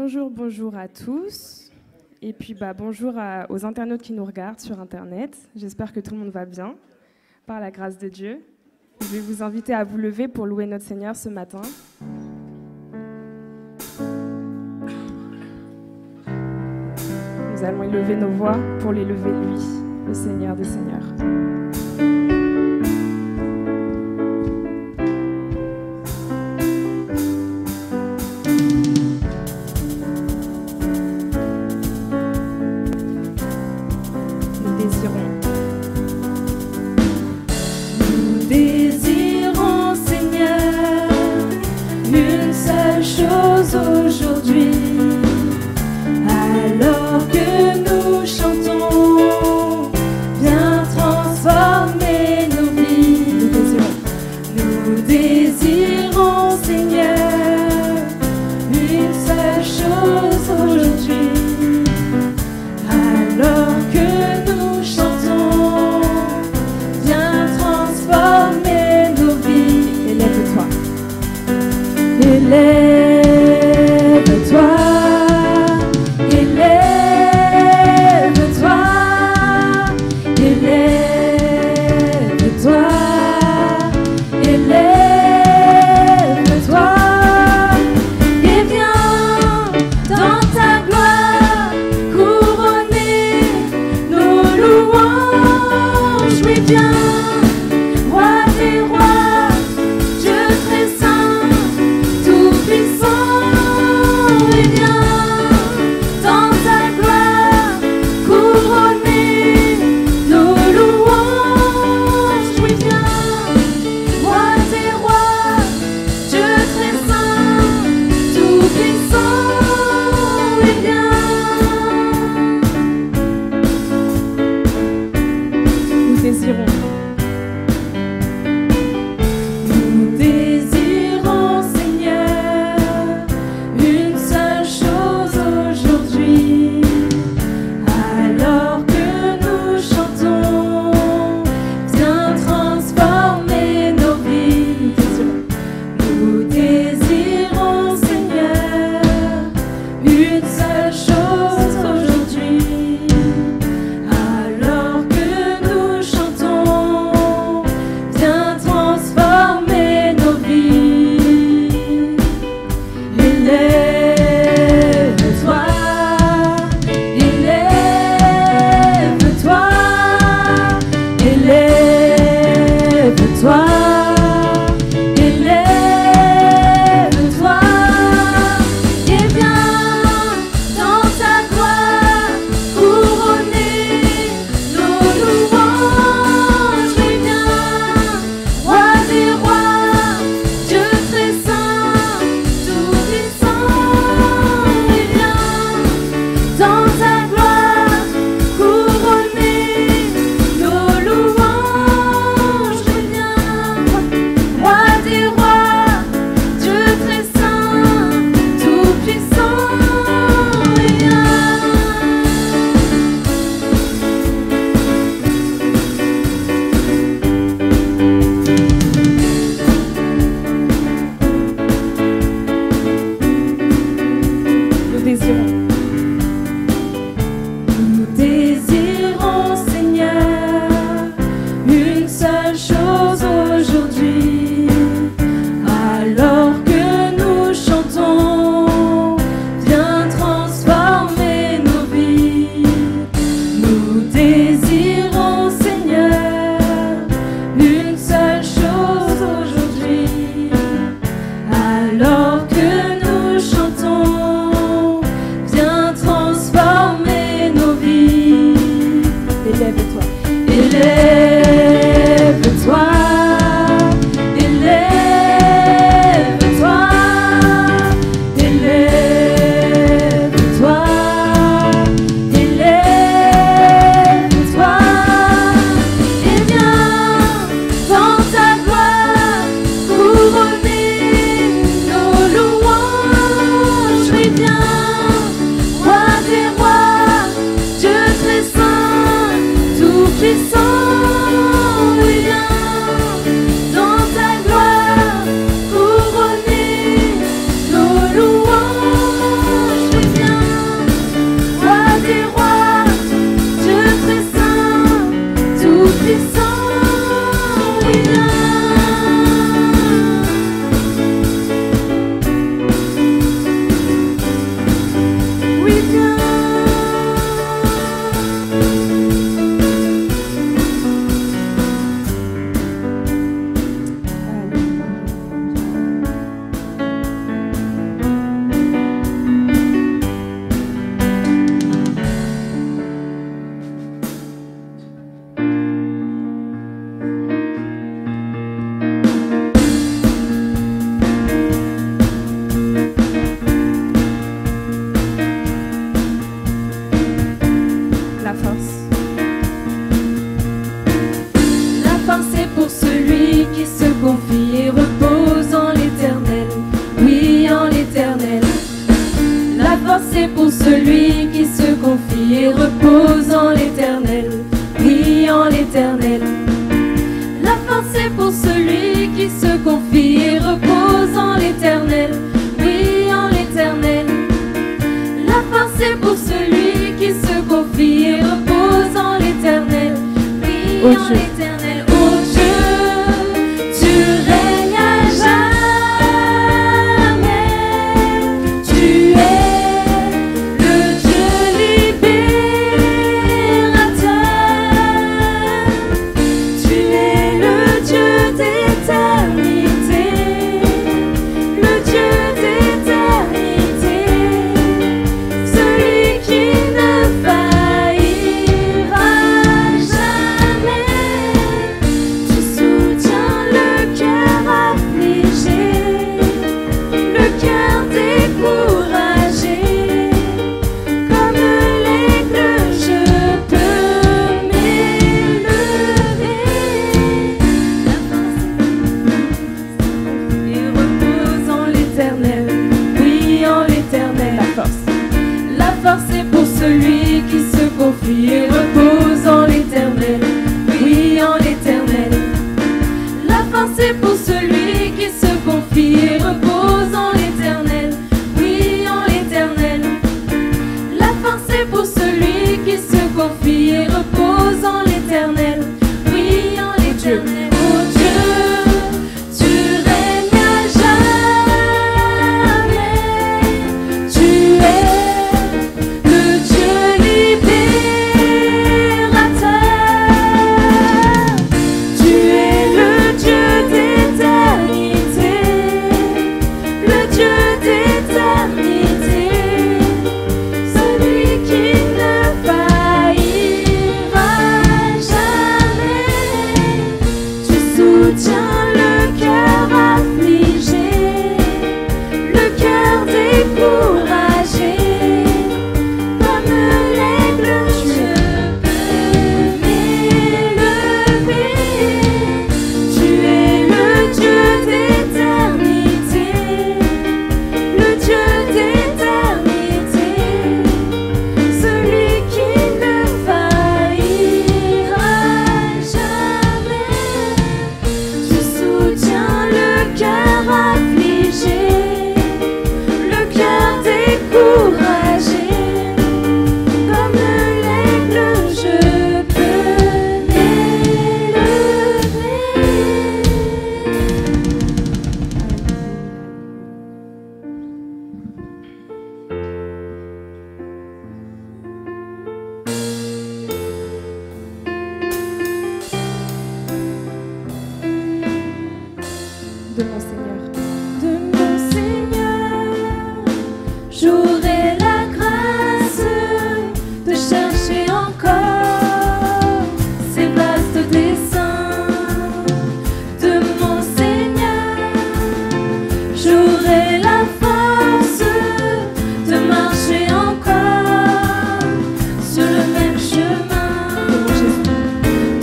Bonjour à tous. Et puis bonjour aux internautes qui nous regardent sur Internet. J'espère que tout le monde va bien, par la grâce de Dieu. Je vais vous inviter à vous lever pour louer notre Seigneur ce matin. Nous allons élever nos voix pour l'élever lui, le Seigneur des Seigneurs. Aujourd'hui, alors que nous chantons, viens transformer nos vies. Nous désirons, Seigneur, une seule chose aujourd'hui. Alors que nous chantons, viens transformer nos vies. Élève-toi. Roi des rois, Dieu très saint, tout puissant. J'aurai la grâce de chercher encore ces vastes desseins de mon Seigneur. J'aurai la force de marcher encore sur le même chemin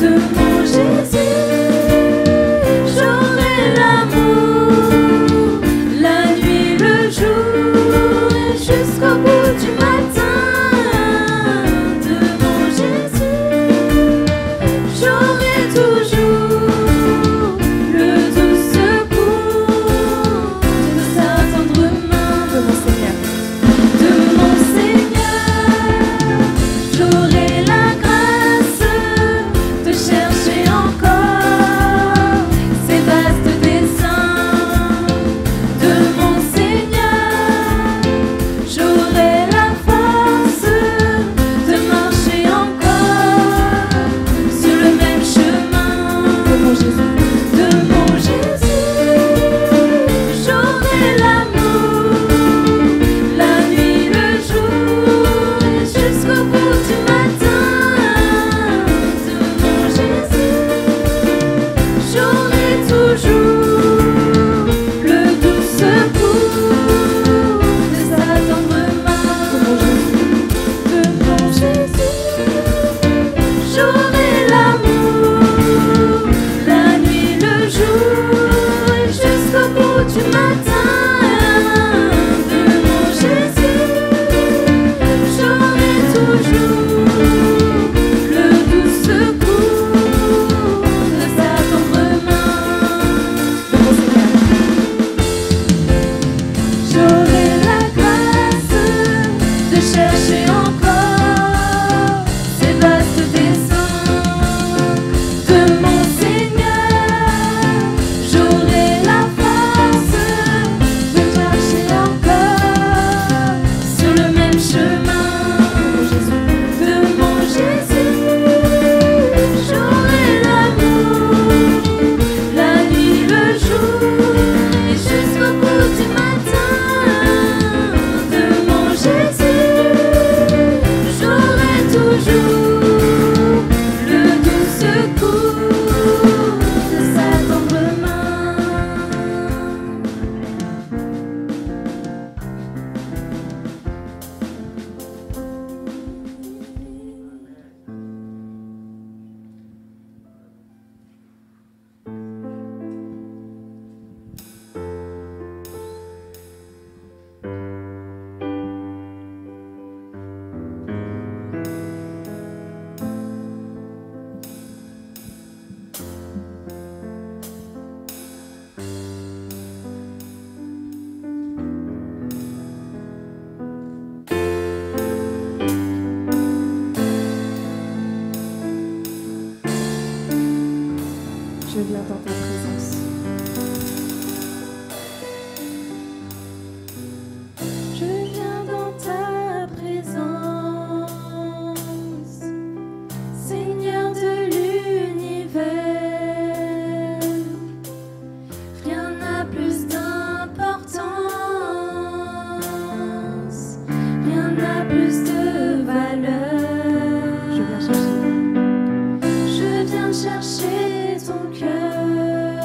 de mon Jésus. J'aurai l'amour, la nuit, le jour, et jusqu'au bout du matin de mon Jésus. J'aurai toujours le doux secours de sa tendre main de mon Seigneur. de mon Seigneur. J'aurai la grâce de chercher encore ces vastes desseins de mon Seigneur. J'aurai la force de marcher encore sur le même chemin De mon Jésus. de mon Jésus. J'aurai l'amour, la nuit, le jour, et jusqu'au bout du matin de mon Jésus. J'aurai toujours le doux secours de sa tendre main de mon Jésus. J'aurai l'amour, la nuit, le jour, et jusqu'au bout du matin de mon Jésus. J'aurai toujours le doux secours de sa tendre main De mon Seigneur. J'aurai la grâce de chercher encore ces vastes desseins de mon Seigneur. J'aurai la force de marcher encore sur le même chemin de mon Jésus. J'aurai l'amour, la nuit, le jour, et jusqu'au bout du matin de mon Jésus. J'aurai toujours le doux secours de sa tendre main. Je viens dans ta présence. Je viens dans ta présence, Seigneur de l'univers. Rien n'a plus d'importance, rien n'a plus de valeur. Je viens chercher Je viens chercher ton cœur.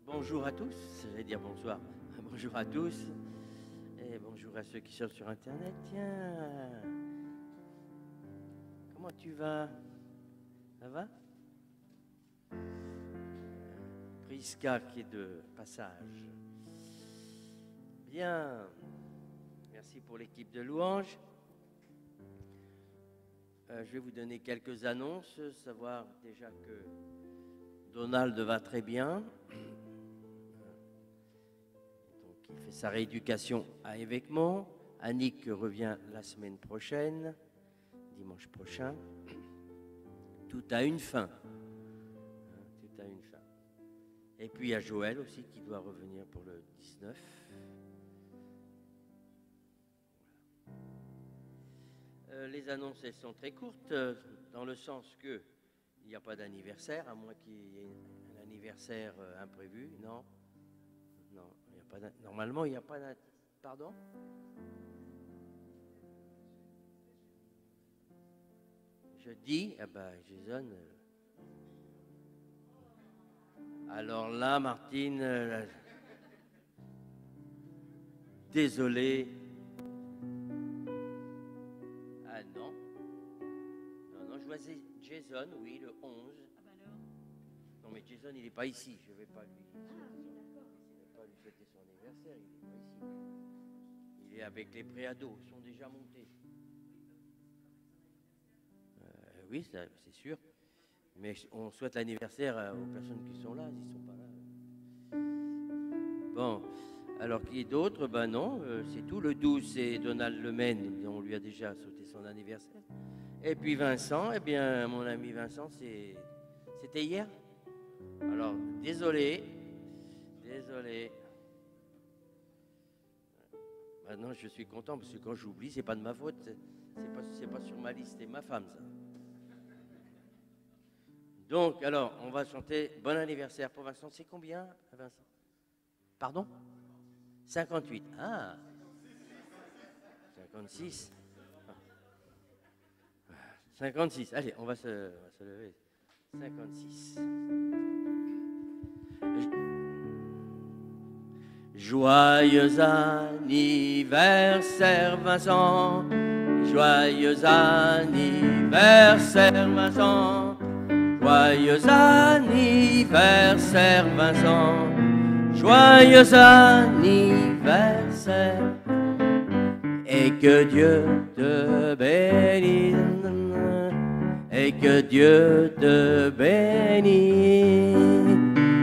Bonjour à tous, j'allais dire bonsoir. Bonjour à tous et bonjour à ceux qui sont sur Internet. Tiens, comment tu vas? Ça va? Priska qui est de passage. Bien, merci pour l'équipe de louanges. Je vais vous donner quelques annonces, savoir déjà que Donald va très bien. Il fait sa rééducation à Évêquemont. Annick revient la semaine prochaine, dimanche prochain. Tout a une fin. Tout a une fin. Et puis il y a Joël aussi qui doit revenir pour le 19. Les annonces, elles sont très courtes, dans le sens que il n'y a pas d'anniversaire, à moins qu'il y ait un anniversaire imprévu. Non. Non, il n'y a pas normalement, il n'y a pas d'anniversaire. Pardon? Je dis, eh ben, Jason. Alors là, Martine, désolé. Ah non. Non, je vois Jason, oui, le 11. Ah bah alors. Non, mais Jason, il n'est pas ici, je ne vais pas lui. Lui souhaiter son anniversaire, il n'est pas ici. Il est avec les préados, ils sont déjà montés. Oui, c'est sûr. Mais on souhaite l'anniversaire aux personnes qui sont là, ils ne sont pas là. Bon, alors qui est d'autre? Ben non, c'est tout. Le 12, c'est Donald Lemaine, on lui a déjà souhaité son anniversaire. Et puis Vincent, eh bien, mon ami Vincent, c'était hier. Alors, désolé. Maintenant, je suis content parce que quand j'oublie, c'est pas de ma faute. C'est pas sur ma liste, c'est ma femme, ça. Donc, alors, on va chanter bon anniversaire pour Vincent. C'est combien, Vincent? Pardon? 58. Ah 56. 56. Allez, on va se lever. 56. Joyeux anniversaire Vincent, joyeux anniversaire Vincent, joyeux anniversaire Vincent, joyeux anniversaire. et que Dieu te bénisse, et que Dieu te bénisse,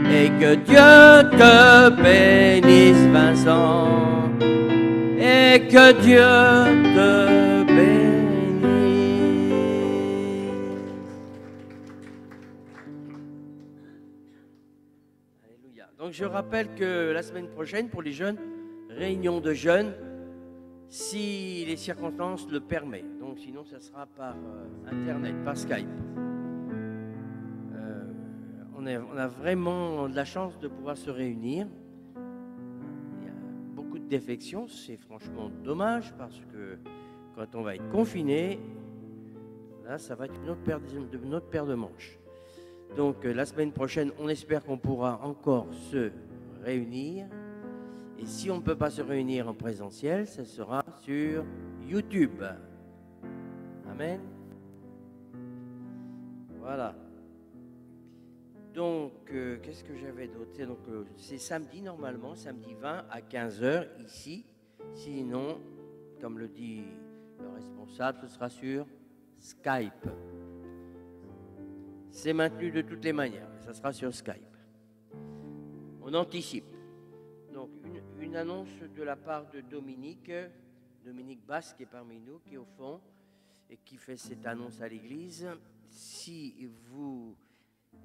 et que Dieu te bénisse, Vincent, et que Dieu te bénisse. Alléluia. Donc je rappelle que la semaine prochaine, pour les jeunes, réunion de jeunes, si les circonstances le permettent. Donc sinon, ça sera par Internet, par Skype. On a vraiment de la chance de pouvoir se réunir. Il y a beaucoup de défections, c'est franchement dommage parce que quand on va être confiné, là, ça va être une autre paire de manches. Donc la semaine prochaine, on espère qu'on pourra encore se réunir. Et si on ne peut pas se réunir en présentiel, ce sera sur YouTube. Amen. Voilà. Donc, qu'est-ce que j'avais d'autre? Donc, c'est samedi normalement, samedi 20 à 15h ici. Sinon, comme le dit le responsable, ce sera sur Skype. C'est maintenu de toutes les manières, ça sera sur Skype. On anticipe. Donc, une annonce de la part de Dominique Basse, qui est parmi nous, qui est au fond, et qui fait cette annonce à l'église.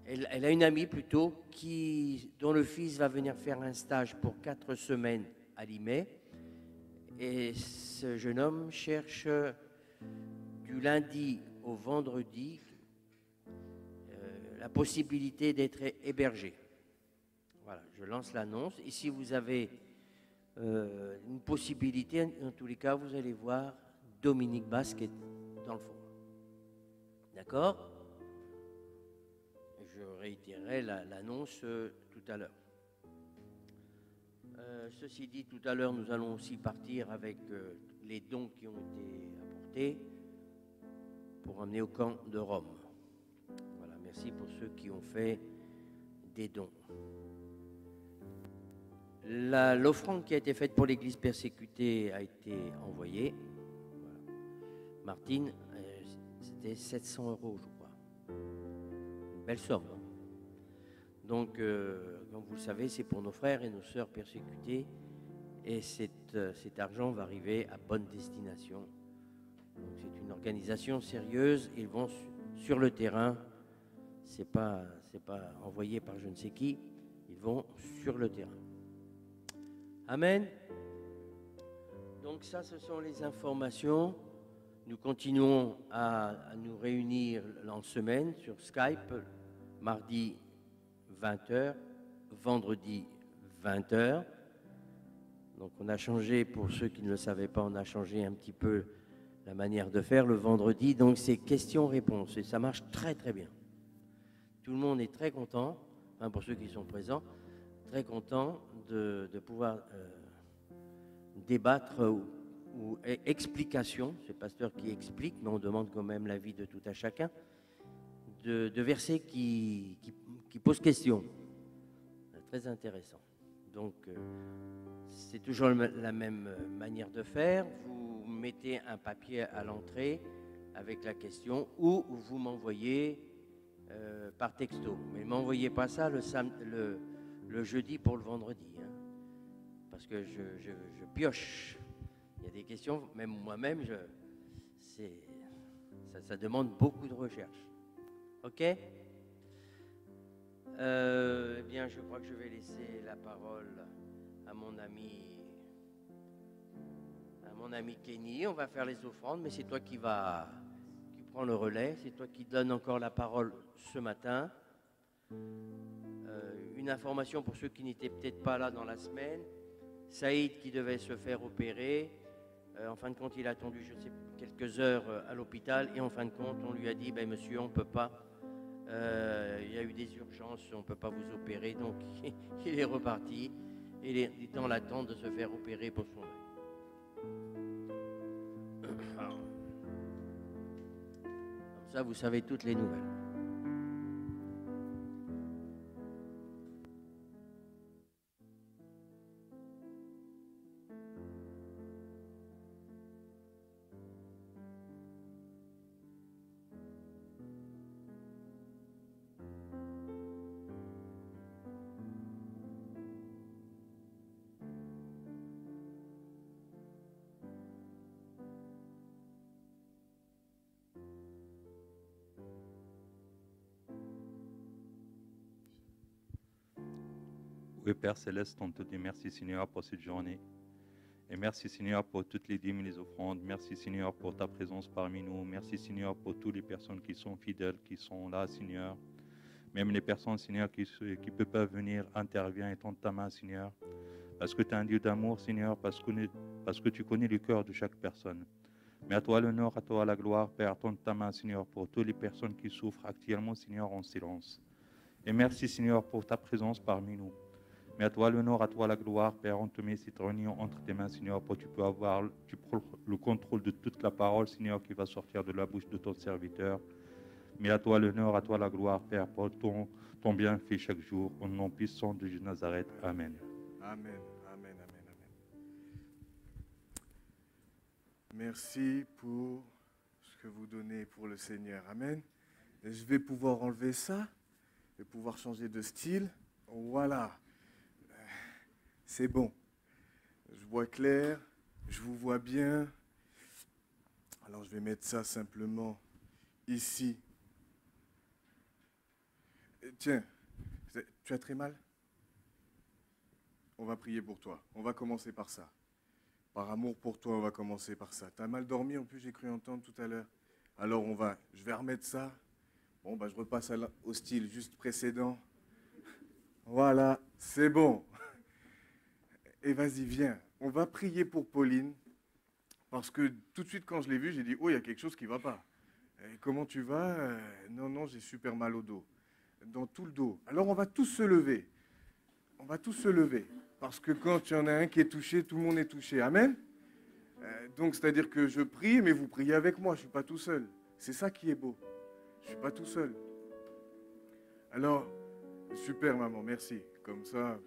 Elle a une amie plutôt, dont le fils va venir faire un stage pour 4 semaines à Limay. Et ce jeune homme cherche du lundi au vendredi la possibilité d'être hébergé. Voilà, je lance l'annonce. Et si vous avez une possibilité, en tous les cas, vous allez voir Dominique Basse qui est dans le fond. D'accord? Je réitérerai l'annonce tout à l'heure. Ceci dit, tout à l'heure, nous allons aussi partir avec les dons qui ont été apportés pour emmener au camp de Rome. Voilà, merci pour ceux qui ont fait des dons. L'offrande qui a été faite pour l'église persécutée a été envoyée. Voilà. Martine, c'était 700 €, je crois. Une belle somme. Hein. Donc, comme vous le savez, c'est pour nos frères et nos sœurs persécutés. Et cet argent va arriver à bonne destination. Donc, c'est une organisation sérieuse. Ils vont sur le terrain. C'est pas envoyé par je ne sais qui. Ils vont sur le terrain. Amen. Donc ça, ce sont les informations. Nous continuons à nous réunir en semaine sur Skype, mardi 20h, vendredi 20h. Donc on a changé, pour ceux qui ne le savaient pas, on a changé un petit peu la manière de faire le vendredi. Donc c'est questions-réponses et ça marche très très bien. Tout le monde est très content, enfin, pour ceux qui sont présents, très content de pouvoir débattre ou explication, c'est le pasteur qui explique, mais on demande quand même l'avis de tout à chacun, de versets qui posent question. C'est très intéressant. Donc, c'est toujours la même manière de faire. Vous mettez un papier à l'entrée avec la question ou vous m'envoyez par texto. Mais ne m'envoyez pas ça le jeudi pour le vendredi. Hein, parce que je pioche. Il y a des questions, même moi-même, ça demande beaucoup de recherche. OK? Eh bien, je crois que je vais laisser la parole à mon ami Kenny. On va faire les offrandes, mais c'est toi qui prends le relais. C'est toi qui donne encore la parole ce matin. Une information pour ceux qui n'étaient peut-être pas là dans la semaine. Saïd qui devait se faire opérer. En fin de compte, il a attendu, je sais, quelques heures à l'hôpital. Et en fin de compte, on lui a dit, monsieur, on ne peut pas. Il y a eu des urgences, on ne peut pas vous opérer. Donc, il est reparti. Il est dans l'attente de se faire opérer pour son œil. Comme ça, vous savez toutes les nouvelles. Oui, Père Céleste, on te dit merci, Seigneur, pour cette journée. Et merci, Seigneur, pour toutes les dîmes et les offrandes. Merci, Seigneur, pour ta présence parmi nous. Merci, Seigneur, pour toutes les personnes qui sont fidèles, qui sont là, Seigneur. Même les personnes, Seigneur, qui ne peuvent pas venir, interviens et tends ta main, Seigneur. Parce que tu es un Dieu d'amour, Seigneur, parce que tu connais le cœur de chaque personne. Mais à toi l'honneur, à toi la gloire, Père, tends ta main, Seigneur, pour toutes les personnes qui souffrent actuellement, Seigneur, en silence. Et merci, Seigneur, pour ta présence parmi nous. Mais à toi l'honneur, à toi la gloire, Père, on te met cette réunion entre tes mains, Seigneur, pour que tu prends le contrôle de toute la parole, Seigneur, qui va sortir de la bouche de ton serviteur. Mais à toi l'honneur, à toi la gloire, Père, pour ton bienfait chaque jour, au nom puissant de Jésus de Nazareth. Amen. Amen, amen, amen, amen. Merci pour ce que vous donnez pour le Seigneur. Amen. Et je vais pouvoir enlever ça, je vais pouvoir changer de style. Voilà. C'est bon. Je vois clair, je vous vois bien. Alors je vais mettre ça simplement ici. Tiens, tu as très mal ? On va prier pour toi. On va commencer par ça. Par amour pour toi, on va commencer par ça. Tu as mal dormi, en plus j'ai cru entendre tout à l'heure. Alors je vais remettre ça. Bon, je repasse au style juste précédent. Voilà, c'est bon. Et vas-y, viens. On va prier pour Pauline. Parce que tout de suite, quand je l'ai vue, j'ai dit, oh, il y a quelque chose qui ne va pas. Et comment tu vas ? Non, j'ai super mal au dos. Dans tout le dos. Alors, on va tous se lever. On va tous se lever. Parce que quand il y en a un qui est touché, tout le monde est touché. Amen. Donc, c'est-à-dire que je prie, mais vous priez avec moi. Je ne suis pas tout seul. C'est ça qui est beau. Je ne suis pas tout seul. Alors, super, maman, merci. Comme ça,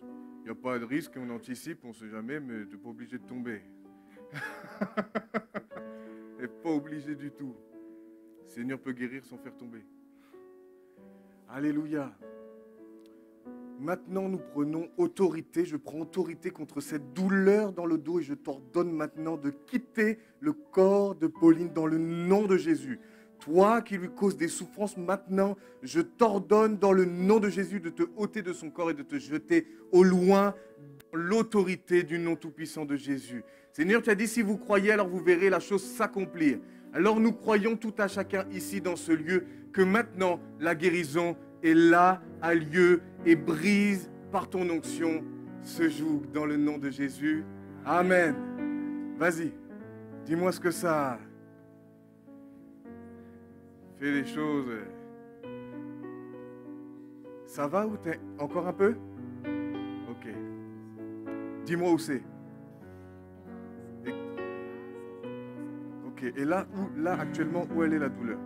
il n'y a pas de risque, on anticipe, on ne sait jamais, mais tu n'es pas obligé de tomber. Tu n'es pas obligé du tout. Le Seigneur peut guérir sans faire tomber. Alléluia. Maintenant, nous prenons autorité. Je prends autorité contre cette douleur dans le dos et je t'ordonne maintenant de quitter le corps de Pauline dans le nom de Jésus. Toi qui lui causes des souffrances, maintenant, je t'ordonne dans le nom de Jésus de te ôter de son corps et de te jeter au loin dans l'autorité du nom tout-puissant de Jésus. Seigneur, tu as dit, si vous croyez, alors vous verrez la chose s'accomplir. Alors nous croyons tout à chacun ici dans ce lieu que maintenant, la guérison est là, a lieu et brise par ton onction ce jour dans le nom de Jésus. Amen. Vas-y, dis-moi ce que ça... Fais les choses. Ça va ou t'es encore un peu? Ok. Dis-moi où c'est. Ok. Et là, actuellement, où elle est la douleur?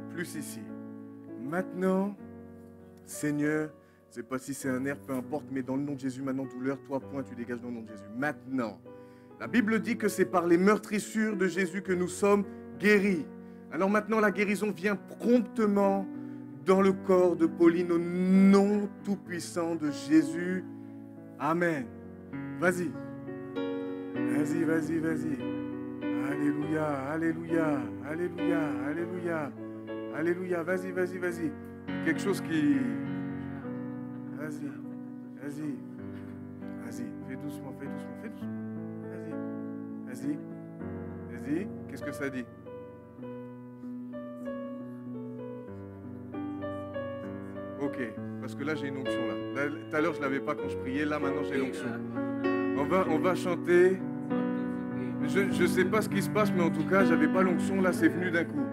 Plus ici. Maintenant, Seigneur, je ne sais pas si c'est un nerf, peu importe, mais dans le nom de Jésus, maintenant, douleur, toi, point, tu dégages dans le nom de Jésus. Maintenant. La Bible dit que c'est par les meurtrissures de Jésus que nous sommes guéris. Alors maintenant, la guérison vient promptement dans le corps de Pauline au nom tout-puissant de Jésus. Amen. Vas-y. Vas-y, vas-y, vas-y. Alléluia, alléluia, alléluia, alléluia. Alléluia, vas-y, vas-y, vas-y. Quelque chose qui... Vas-y, vas-y. Vas-y, fais doucement, fais doucement, fais doucement. Vas-y, vas-y, vas-y. Qu'est-ce que ça dit? Ok, parce que là j'ai une onction là. Tout à l'heure je ne l'avais pas quand je priais, là maintenant j'ai l'onction. On va chanter. Je ne sais pas ce qui se passe, mais en tout cas j'avais pas l'onction, là c'est venu d'un coup.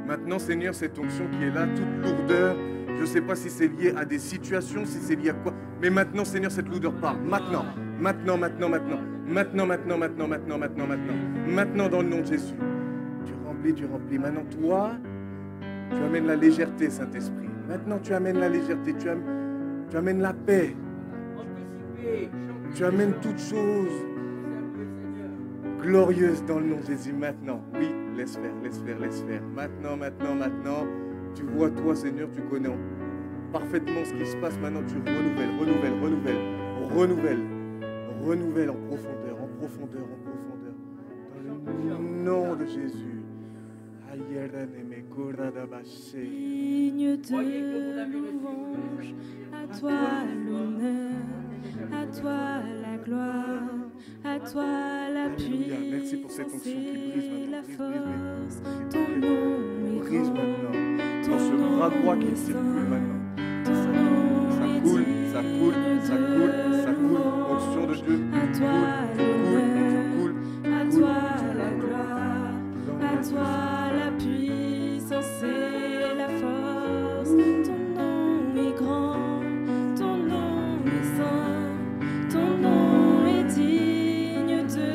Maintenant Seigneur, cette onction qui est là, toute lourdeur, je ne sais pas si c'est lié à des situations, si c'est lié à quoi. Mais maintenant Seigneur, cette lourdeur part. Maintenant, maintenant, maintenant, maintenant. Maintenant, maintenant, maintenant, maintenant, maintenant, maintenant. Maintenant dans le nom de Jésus. Tu remplis. Maintenant toi, tu amènes la légèreté, Saint-Esprit. Maintenant, tu amènes la légèreté, tu amènes la paix. Tu amènes toutes choses glorieuses dans le nom de Jésus. Maintenant, oui, laisse faire, laisse faire, laisse faire. Maintenant, maintenant, maintenant, tu vois toi, Seigneur, tu connais parfaitement ce qui se passe. Maintenant, tu renouvelles en profondeur, en profondeur, en profondeur. Dans le nom de Jésus. Digne de louange, à toi l'honneur, à toi la gloire, à toi la Alléluia. Merci pour cette puissance onction qui brise et maintenant. la Brise, force. brise, Ton nom est brise grand, maintenant. ton Dans ce nom bras droit qui est circule saint, maintenant. ton nom Ça est coule, ça coule, ça coule, ça coule. Onction de Dieu. à toi l'honneur, Coule, à toi la gloire, à toi la puissance et la force. Ton nom est grand, ton nom est saint, ton nom est digne de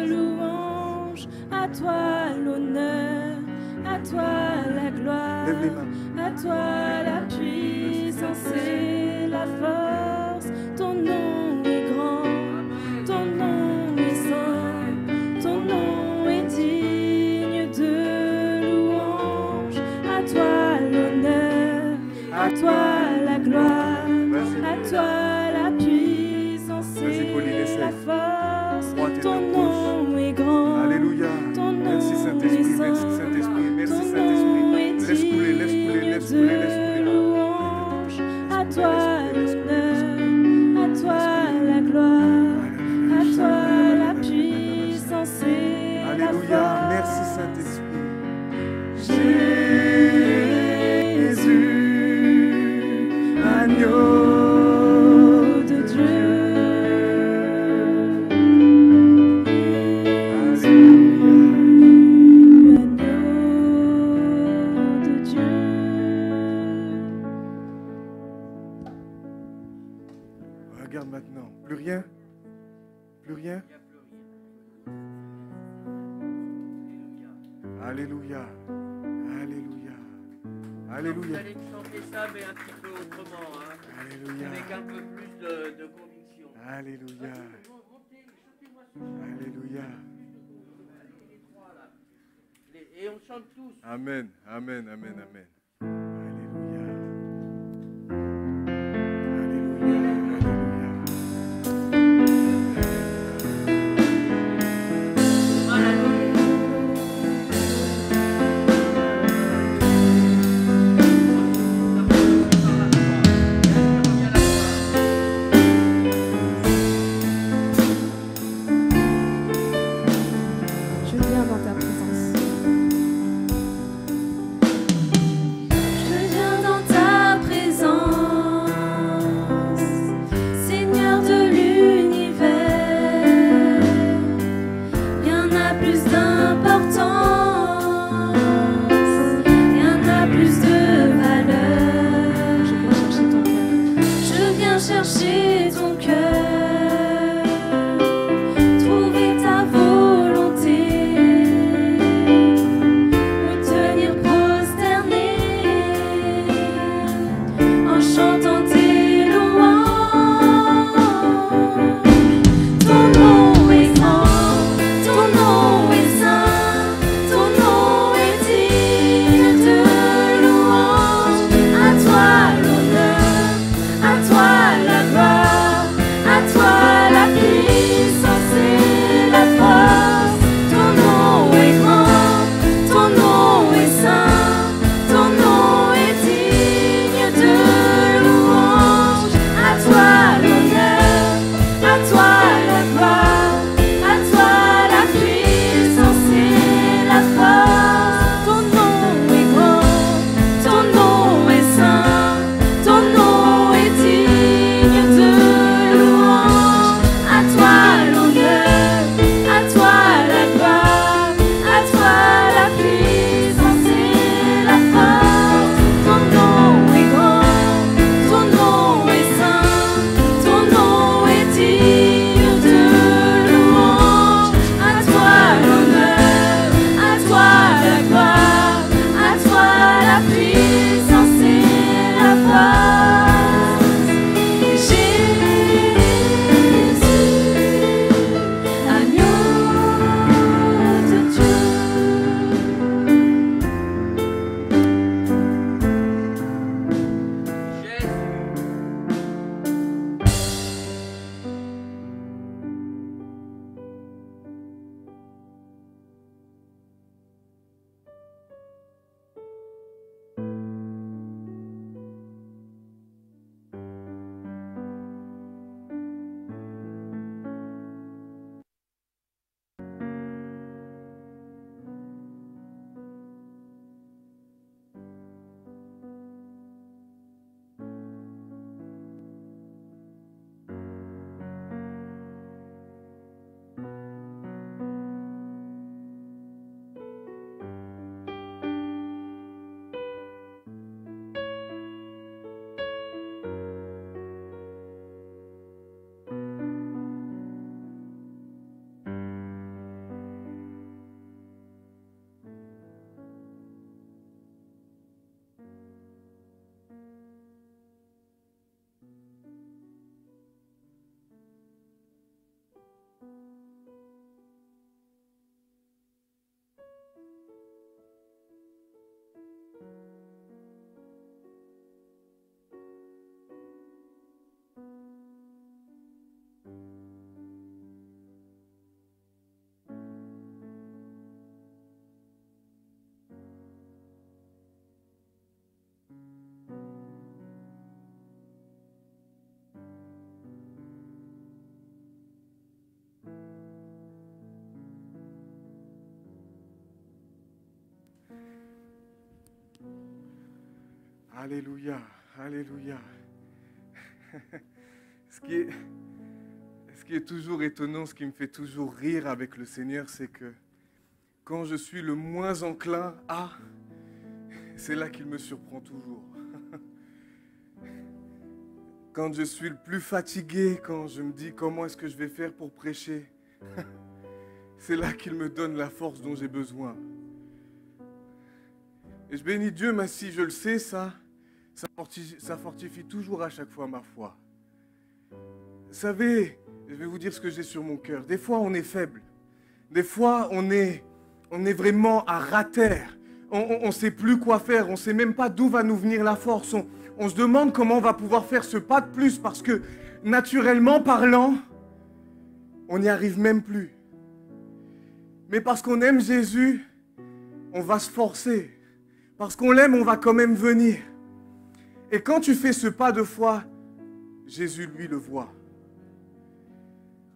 louange. À toi l'honneur, à toi la gloire, Lève les mains. à toi la puissance et la force. Ton nom est grand, ton nom est saint, ton nom est digne de louange. À toi l'honneur, à toi la gloire, Vas-y. à toi la puissance Vas-y, Pauline, et essaie. la force. Crois tes Ton deux nom est grand, Alléluia. ton nom Merci Saint-Esprit, est merci saint, Saint-Esprit, merci ton Saint-Esprit. nom est Laisse couler, laisse couler, laisse couler, laisse digne couler. de louange. À toi l'honneur, à toi la gloire, à toi la puissance et la Alléluia. force. Merci Saint-Esprit. Jésus, agneau de Dieu. Agneau de Dieu. Regarde maintenant. Plus rien? Plus rien? Alléluia. Alléluia. Vous Alléluia. allez chanter ça, mais un petit peu autrement, hein, Alléluia. avec un peu plus de conviction. Alléluia. Montez, chantez-moi ce Alléluia. les trois là. Et on chante tous. Amen. Amen. Amen. Amen. Alléluia. Alléluia. Alléluia. Je viens dans ta présence. Je viens dans ta présence, Seigneur de l'univers. Rien n'a plus d'importance, rien n'a plus de valeur. Je viens chercher ton cœur. Je viens chercher ton cœur, trouver ta volonté, me tenir prosterné en chantant tes louanges. Ton nom est grand, ton nom est saint, Alléluia, alléluia. Ce qui est toujours étonnant, ce qui me fait toujours rire avec le Seigneur, c'est que quand je suis le moins enclin à, c'est là qu'il me surprend toujours. Quand je suis le plus fatigué, quand je me dis comment est-ce que je vais faire pour prêcher, c'est là qu'il me donne la force dont j'ai besoin. Et je bénis Dieu, mais si je le sais, ça fortifie toujours à chaque fois ma foi. Vous savez, je vais vous dire ce que j'ai sur mon cœur. Des fois, on est faible. Des fois, on est vraiment à ras-terre. On ne sait plus quoi faire. On ne sait même pas d'où va nous venir la force. On se demande comment on va pouvoir faire ce pas de plus parce que, naturellement parlant, on n'y arrive même plus. Mais parce qu'on aime Jésus, on va se forcer. Parce qu'on l'aime, on va quand même venir. Et quand tu fais ce pas de foi, Jésus, lui, le voit.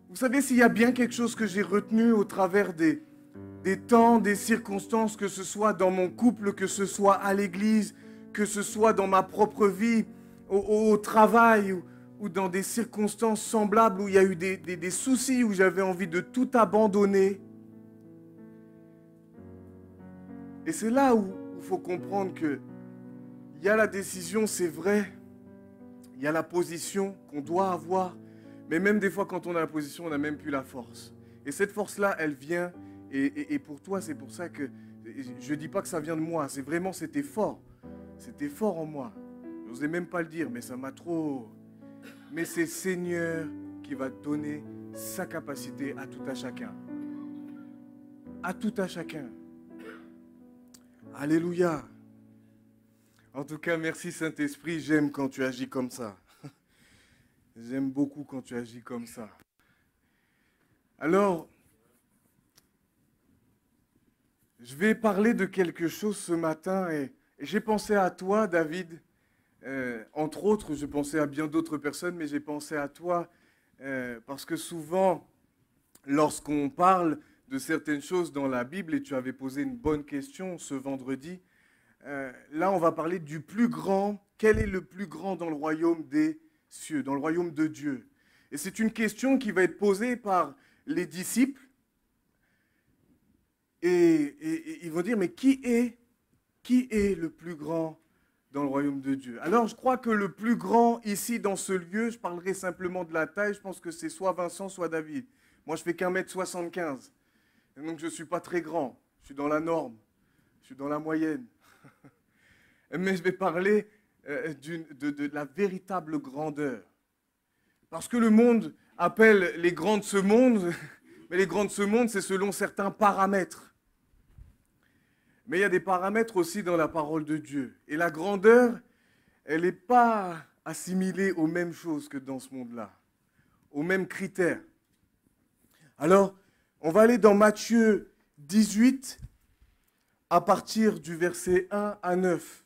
Vous savez, s'il y a bien quelque chose que j'ai retenu au travers des temps, des circonstances, que ce soit dans mon couple, que ce soit à l'église, que ce soit dans ma propre vie, au travail ou dans des circonstances semblables où il y a eu des soucis, où j'avais envie de tout abandonner. Et c'est là où il faut comprendre qu'il y a la décision, c'est vrai, il y a la position qu'on doit avoir, mais même des fois quand on a la position, on n'a même plus la force. Et cette force-là, elle vient, et pour toi, c'est pour ça que je ne dis pas que ça vient de moi, c'est vraiment, c'était fort en moi. Je n'osais même pas le dire, mais ça m'a trop... Mais c'est le Seigneur qui va donner sa capacité à tout à chacun. À tout à chacun. Alléluia. En tout cas, merci Saint-Esprit, j'aime quand tu agis comme ça. J'aime beaucoup quand tu agis comme ça. Alors, je vais parler de quelque chose ce matin et j'ai pensé à toi, David. Entre autres, je pensais à bien d'autres personnes, mais j'ai pensé à toi parce que souvent, lorsqu'on parle de certaines choses dans la Bible, et tu avais posé une bonne question ce vendredi, là, on va parler du plus grand. Quel est le plus grand dans le royaume des cieux, dans le royaume de Dieu? Et c'est une question qui va être posée par les disciples. Et ils vont dire, mais qui est le plus grand dans le royaume de Dieu? Alors, je crois que le plus grand ici, dans ce lieu, je parlerai simplement de la taille, je pense que c'est soit Vincent, soit David. Moi, je fais qu'1m75. Et donc, je ne suis pas très grand. Je suis dans la norme. Je suis dans la moyenne. Mais je vais parler de la véritable grandeur. Parce que le monde appelle les grands de ce monde, mais les grands de ce monde, c'est selon certains paramètres. Mais il y a des paramètres aussi dans la parole de Dieu. Et la grandeur, elle n'est pas assimilée aux mêmes choses que dans ce monde-là, aux mêmes critères. Alors, on va aller dans Matthieu 18, à partir du verset 1 à 9.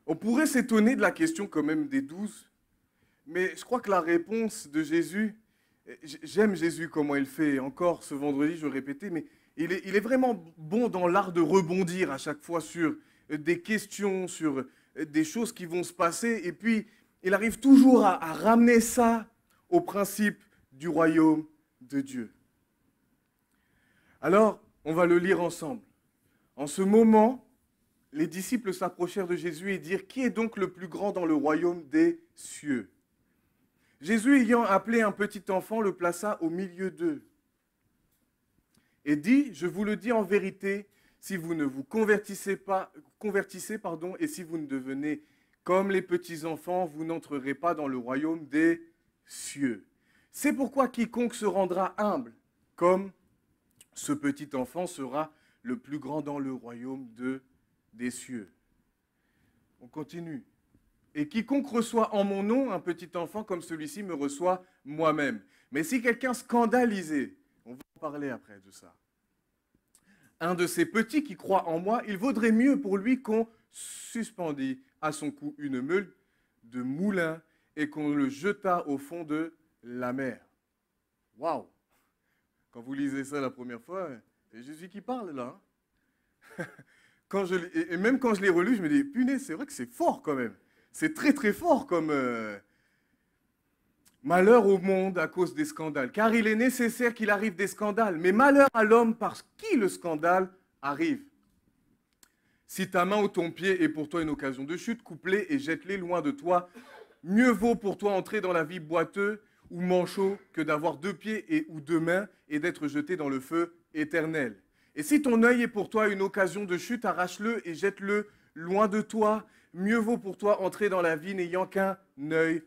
On pourrait s'étonner de la question quand même des 12, mais je crois que la réponse de Jésus, j'aime Jésus comment il fait, encore ce vendredi je répétais, mais il est vraiment bon dans l'art de rebondir à chaque fois sur des questions, sur des choses qui vont se passer, et puis il arrive toujours à ramener ça au principe du royaume de Dieu. Alors, on va le lire ensemble. En ce moment, les disciples s'approchèrent de Jésus et dirent « Qui est donc le plus grand dans le royaume des cieux ?» Jésus, ayant appelé un petit enfant, le plaça au milieu d'eux et dit « Je vous le dis en vérité, si vous ne vous convertissez, et si vous ne devenez comme les petits enfants, vous n'entrerez pas dans le royaume des cieux. C'est pourquoi quiconque se rendra humble, comme ce petit enfant sera le plus grand dans le royaume des cieux. » On continue. « Et quiconque reçoit en mon nom un petit enfant comme celui-ci me reçoit moi-même. Mais si quelqu'un scandalisé, on va en parler après de ça, un de ces petits qui croit en moi, il vaudrait mieux pour lui qu'on suspendît à son cou une meule de moulin et qu'on le jetât au fond de la mer. » Waouh! Quand vous lisez ça la première fois, c'est Jésus qui parle là. Et même quand je l'ai relu, je me dis, punaise, c'est vrai que c'est fort quand même. C'est très très fort comme malheur au monde à cause des scandales. Car il est nécessaire qu'il arrive des scandales. Mais malheur à l'homme par qui le scandale arrive. Si ta main ou ton pied est pour toi une occasion de chute, coupe-les et jette-les loin de toi. Mieux vaut pour toi entrer dans la vie boiteux ou manchot que d'avoir 2 pieds ou 2 mains et d'être jeté dans le feu éternel. Et si ton œil est pour toi une occasion de chute, arrache-le et jette-le loin de toi. Mieux vaut pour toi entrer dans la vie n'ayant qu'un œil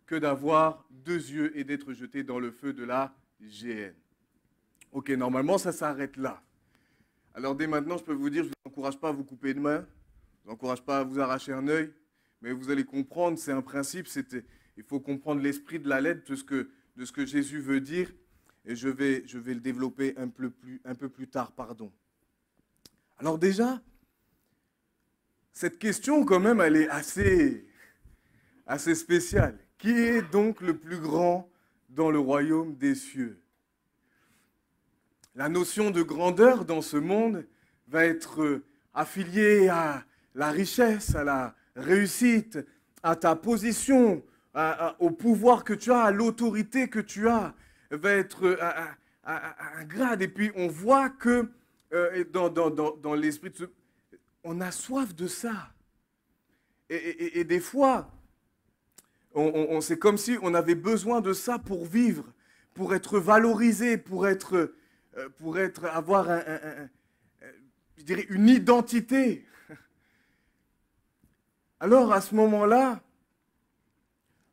que d'avoir 2 yeux et d'être jeté dans le feu de la géhenne. Ok, normalement, ça s'arrête là. Alors dès maintenant, je peux vous dire, je ne vous encourage pas à vous couper une main, je ne vous encourage pas à vous arracher un œil, mais vous allez comprendre, c'est un principe, il faut comprendre l'esprit de la lettre, de ce que Jésus veut dire, et je vais le développer un peu plus tard, pardon. Alors déjà, cette question quand même, elle est assez spéciale. Qui est donc le plus grand dans le royaume des cieux? La notion de grandeur dans ce monde va être affiliée à la richesse, à la réussite, à ta position, au pouvoir que tu as, à l'autorité que tu as, va être à un grade. Et puis on voit que dans l'esprit, on a soif de ça. Et des fois, c'est comme si on avait besoin de ça pour vivre, pour être valorisé, pour avoir je dirais une identité. Alors à ce moment-là,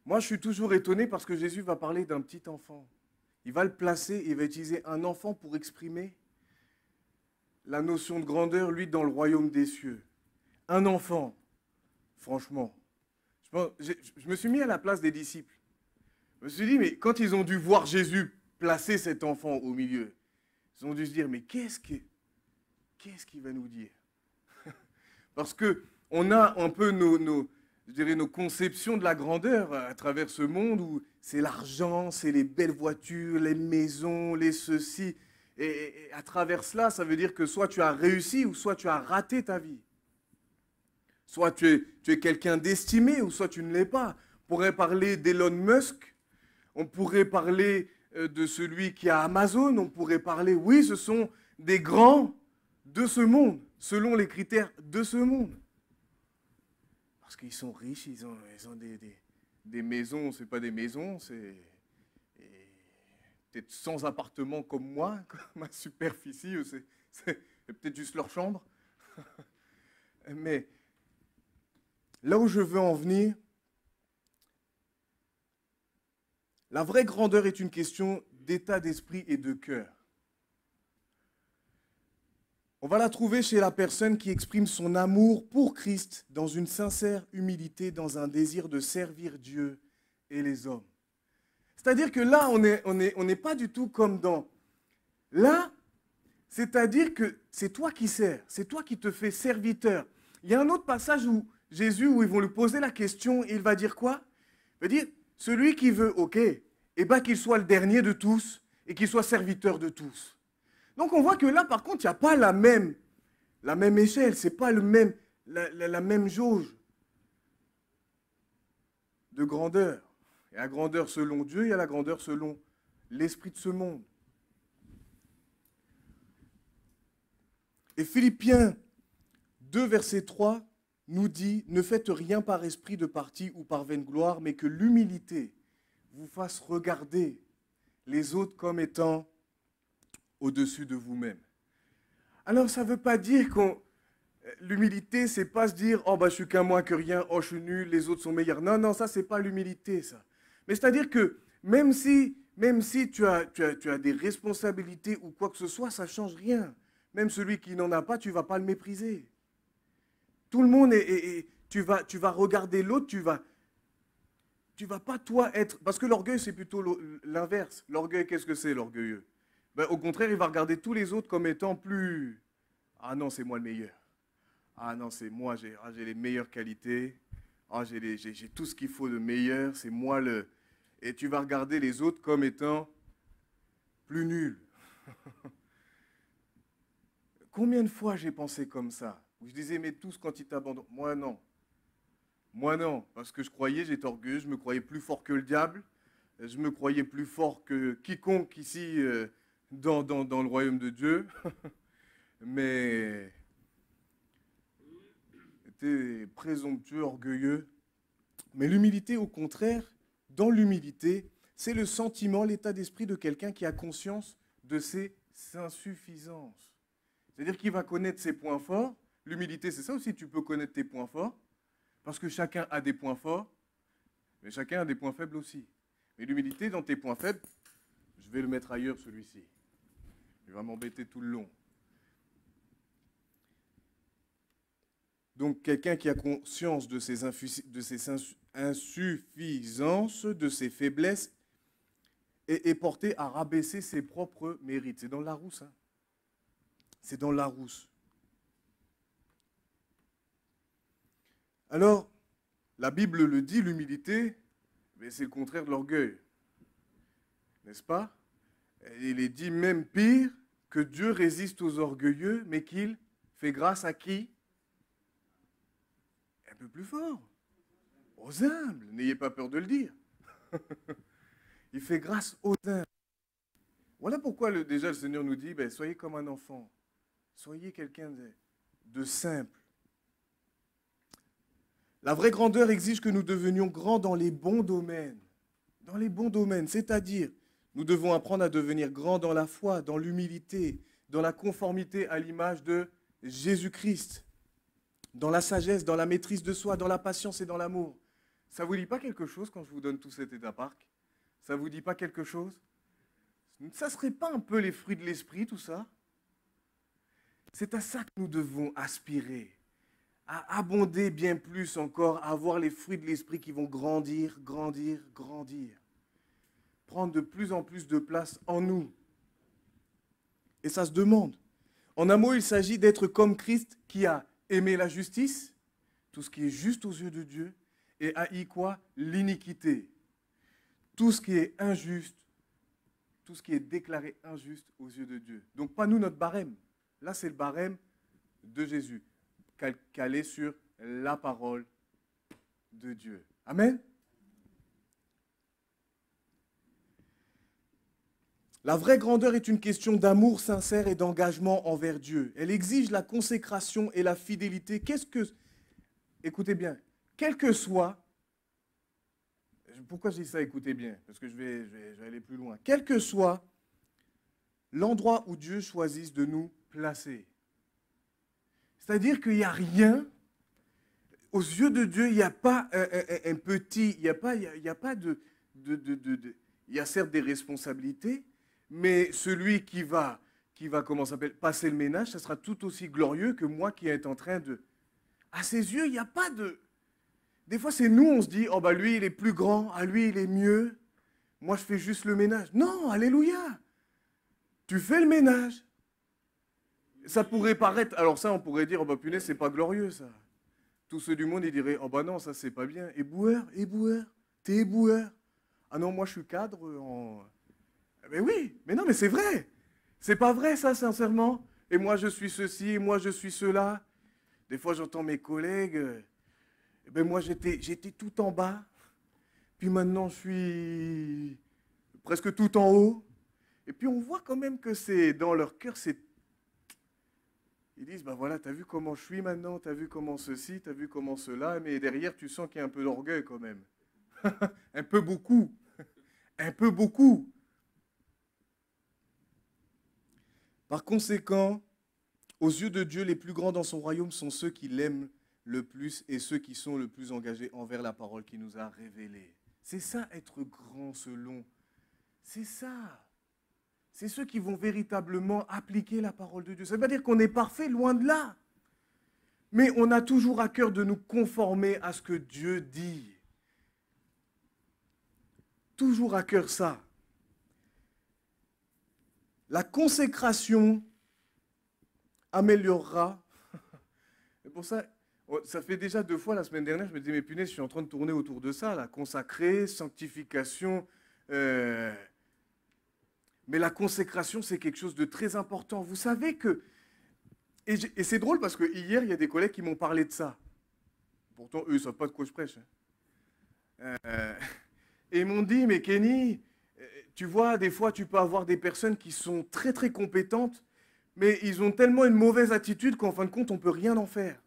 moi je suis toujours étonné parce que Jésus va parler d'un petit enfant. Il va le placer, il va utiliser un enfant pour exprimer la notion de grandeur, lui, dans le royaume des cieux. Un enfant, franchement. Je me suis mis à la place des disciples. Je me suis dit, mais quand ils ont dû voir Jésus placer cet enfant au milieu, ils ont dû se dire, mais qu'est-ce qu'il va nous dire? Parce qu'on a un peu je dirais, nos conceptions de la grandeur à travers ce monde où c'est l'argent, c'est les belles voitures, les maisons, les ceci. Et à travers cela, ça veut dire que soit tu as réussi ou soit tu as raté ta vie. Soit tu es quelqu'un d'estimé ou soit tu ne l'es pas. On pourrait parler d'Elon Musk, on pourrait parler de celui qui a Amazon, on pourrait parler, oui, ce sont des grands de ce monde, selon les critères de ce monde. Parce qu'ils sont riches, ils ont des maisons, c'est pas des maisons, c'est peut-être 100 appartements comme moi, comme ma superficie, c'est peut-être juste leur chambre. Mais là où je veux en venir, la vraie grandeur est une question d'état d'esprit et de cœur. On va la trouver chez la personne qui exprime son amour pour Christ dans une sincère humilité, dans un désir de servir Dieu et les hommes. C'est-à-dire que là, on n'est pas du tout comme dans... Là, c'est-à-dire que c'est toi qui sers, c'est toi qui te fais serviteur. Il y a un autre passage où Jésus, où ils vont lui poser la question, et il va dire quoi? Il va dire, celui qui veut, ok, eh bien qu'il soit le dernier de tous et qu'il soit serviteur de tous. Donc on voit que là, par contre, il n'y a pas la même échelle, ce n'est pas la même jauge de grandeur. Il y a la grandeur selon Dieu, il y a la grandeur selon l'esprit de ce monde. Et Philippiens 2, verset 3 nous dit « Ne faites rien par esprit de parti ou par vaine gloire, mais que l'humilité vous fasse regarder les autres comme étant au-dessus de vous-même. » Alors ça ne veut pas dire que l'humilité, c'est pas se dire « Oh, bah, je suis qu'un moins que rien, oh, je suis nul, les autres sont meilleurs. » Non, non, ça, c'est pas l'humilité, ça. Mais c'est-à-dire que même si tu as des responsabilités ou quoi que ce soit, ça ne change rien. Même celui qui n'en a pas, tu ne vas pas le mépriser. Tout le monde tu vas regarder l'autre, tu vas pas toi être... Parce que l'orgueil, c'est plutôt l'inverse. L'orgueil, qu'est-ce que c'est, l'orgueilleux? Ben, au contraire, il va regarder tous les autres comme étant plus... Ah non, c'est moi le meilleur. Ah non, c'est moi, j'ai les meilleures qualités. Ah, j'ai tout ce qu'il faut de meilleur, c'est moi le... Et tu vas regarder les autres comme étant plus nuls. Combien de fois j'ai pensé comme ça? où je disais, mais tous quand ils t'abandonnent. Moi, non. Moi, non. Parce que je croyais, j'étais orgueilleux, je me croyais plus fort que le diable. Je me croyais plus fort que quiconque ici dans le royaume de Dieu. Mais j'étais présomptueux, orgueilleux. Mais l'humilité, au contraire, dans l'humilité, c'est le sentiment, l'état d'esprit de quelqu'un qui a conscience de ses insuffisances. C'est-à-dire qu'il va connaître ses points forts. L'humilité, c'est ça aussi, tu peux connaître tes points forts, parce que chacun a des points forts, mais chacun a des points faibles aussi. Mais l'humilité, dans tes points faibles, je vais le mettre ailleurs, celui-ci. Il va m'embêter tout le long. Donc, quelqu'un qui a conscience de ses insuffisances, de ses faiblesses, est porté à rabaisser ses propres mérites. C'est dans le Larousse. Hein. C'est dans le Larousse. Alors, la Bible le dit, l'humilité, mais c'est le contraire de l'orgueil. N'est-ce pas? Il est dit même pire que Dieu résiste aux orgueilleux, mais qu'il fait grâce à qui? Un peu plus fort. Aux humbles. N'ayez pas peur de le dire. Il fait grâce aux humbles. Voilà pourquoi déjà le Seigneur nous dit, soyez comme un enfant. Soyez quelqu'un de simple. La vraie grandeur exige que nous devenions grands dans les bons domaines. Dans les bons domaines, c'est-à-dire, nous devons apprendre à devenir grands dans la foi, dans l'humilité, dans la conformité à l'image de Jésus-Christ, dans la sagesse, dans la maîtrise de soi, dans la patience et dans l'amour. Ça ne vous dit pas quelque chose quand je vous donne tout cet état parc? Ça ne vous dit pas quelque chose? Ça ne serait pas un peu les fruits de l'esprit, tout ça? C'est à ça que nous devons aspirer, à abonder bien plus encore, à avoir les fruits de l'esprit qui vont grandir, grandir, grandir. Prendre de plus en plus de place en nous. Et ça se demande. En un mot, il s'agit d'être comme Christ qui a aimé la justice, tout ce qui est juste aux yeux de Dieu, et haï quoi? L'iniquité. Tout ce qui est injuste, tout ce qui est déclaré injuste aux yeux de Dieu. Donc pas nous, notre barème. Là, c'est le barème de Jésus, calé sur la parole de Dieu. Amen. La vraie grandeur est une question d'amour sincère et d'engagement envers Dieu. Elle exige la consécration et la fidélité. Écoutez bien, quel que soit, pourquoi je dis ça, écoutez bien, parce que je vais aller plus loin. Quel que soit l'endroit où Dieu choisisse de nous placer. C'est-à-dire qu'il n'y a rien, aux yeux de Dieu, il n'y a pas un petit, il n'y a pas de il y a certes des responsabilités, mais celui qui va comment ça s'appelle, passer le ménage, ça sera tout aussi glorieux que moi qui est en train de... À ses yeux, il n'y a pas de... Des fois, c'est nous, on se dit, oh bah lui, il est plus grand, ah lui, il est mieux, moi, je fais juste le ménage. Non, alléluia. Tu fais le ménage. Ça pourrait paraître, alors ça, on pourrait dire, oh bah punaise, c'est pas glorieux, ça. Tous ceux du monde, ils diraient, oh bah non, ça, c'est pas bien. Éboueur, t'es éboueur. Ah non, moi, je suis cadre en... Mais oui, mais non, mais c'est vrai. C'est pas vrai, ça, sincèrement. Et moi, je suis ceci, et moi, je suis cela. Des fois, j'entends mes collègues, moi, j'étais tout en bas, puis maintenant, je suis presque tout en haut. Et puis, on voit quand même que c'est dans leur cœur, c'est... Ils disent, voilà, t'as vu comment je suis maintenant, t'as vu comment ceci, t'as vu comment cela, mais derrière, tu sens qu'il y a un peu d'orgueil quand même. Un peu beaucoup. Un peu beaucoup. Par conséquent, aux yeux de Dieu, les plus grands dans son royaume sont ceux qui l'aiment le plus et ceux qui sont le plus engagés envers la parole qu'il nous a révélée. C'est ça, être grand selon. C'est ça. C'est ceux qui vont véritablement appliquer la parole de Dieu. Ça ne veut pas dire qu'on est parfait, loin de là. Mais on a toujours à cœur de nous conformer à ce que Dieu dit. Toujours à cœur ça. La consécration améliorera. Et pour ça, ça fait déjà 2 fois la semaine dernière, je me disais, mais punaise, je suis en train de tourner autour de ça, là. Consacrer, sanctification. Mais la consécration, c'est quelque chose de très important. Vous savez que Et c'est drôle parce que hier, il y a des collègues qui m'ont parlé de ça. Pourtant, eux, ils ne savent pas de quoi je prêche. Et ils m'ont dit, mais Kenny, tu vois, des fois, tu peux avoir des personnes qui sont très, très compétentes, mais ils ont tellement une mauvaise attitude qu'en fin de compte, on ne peut rien en faire.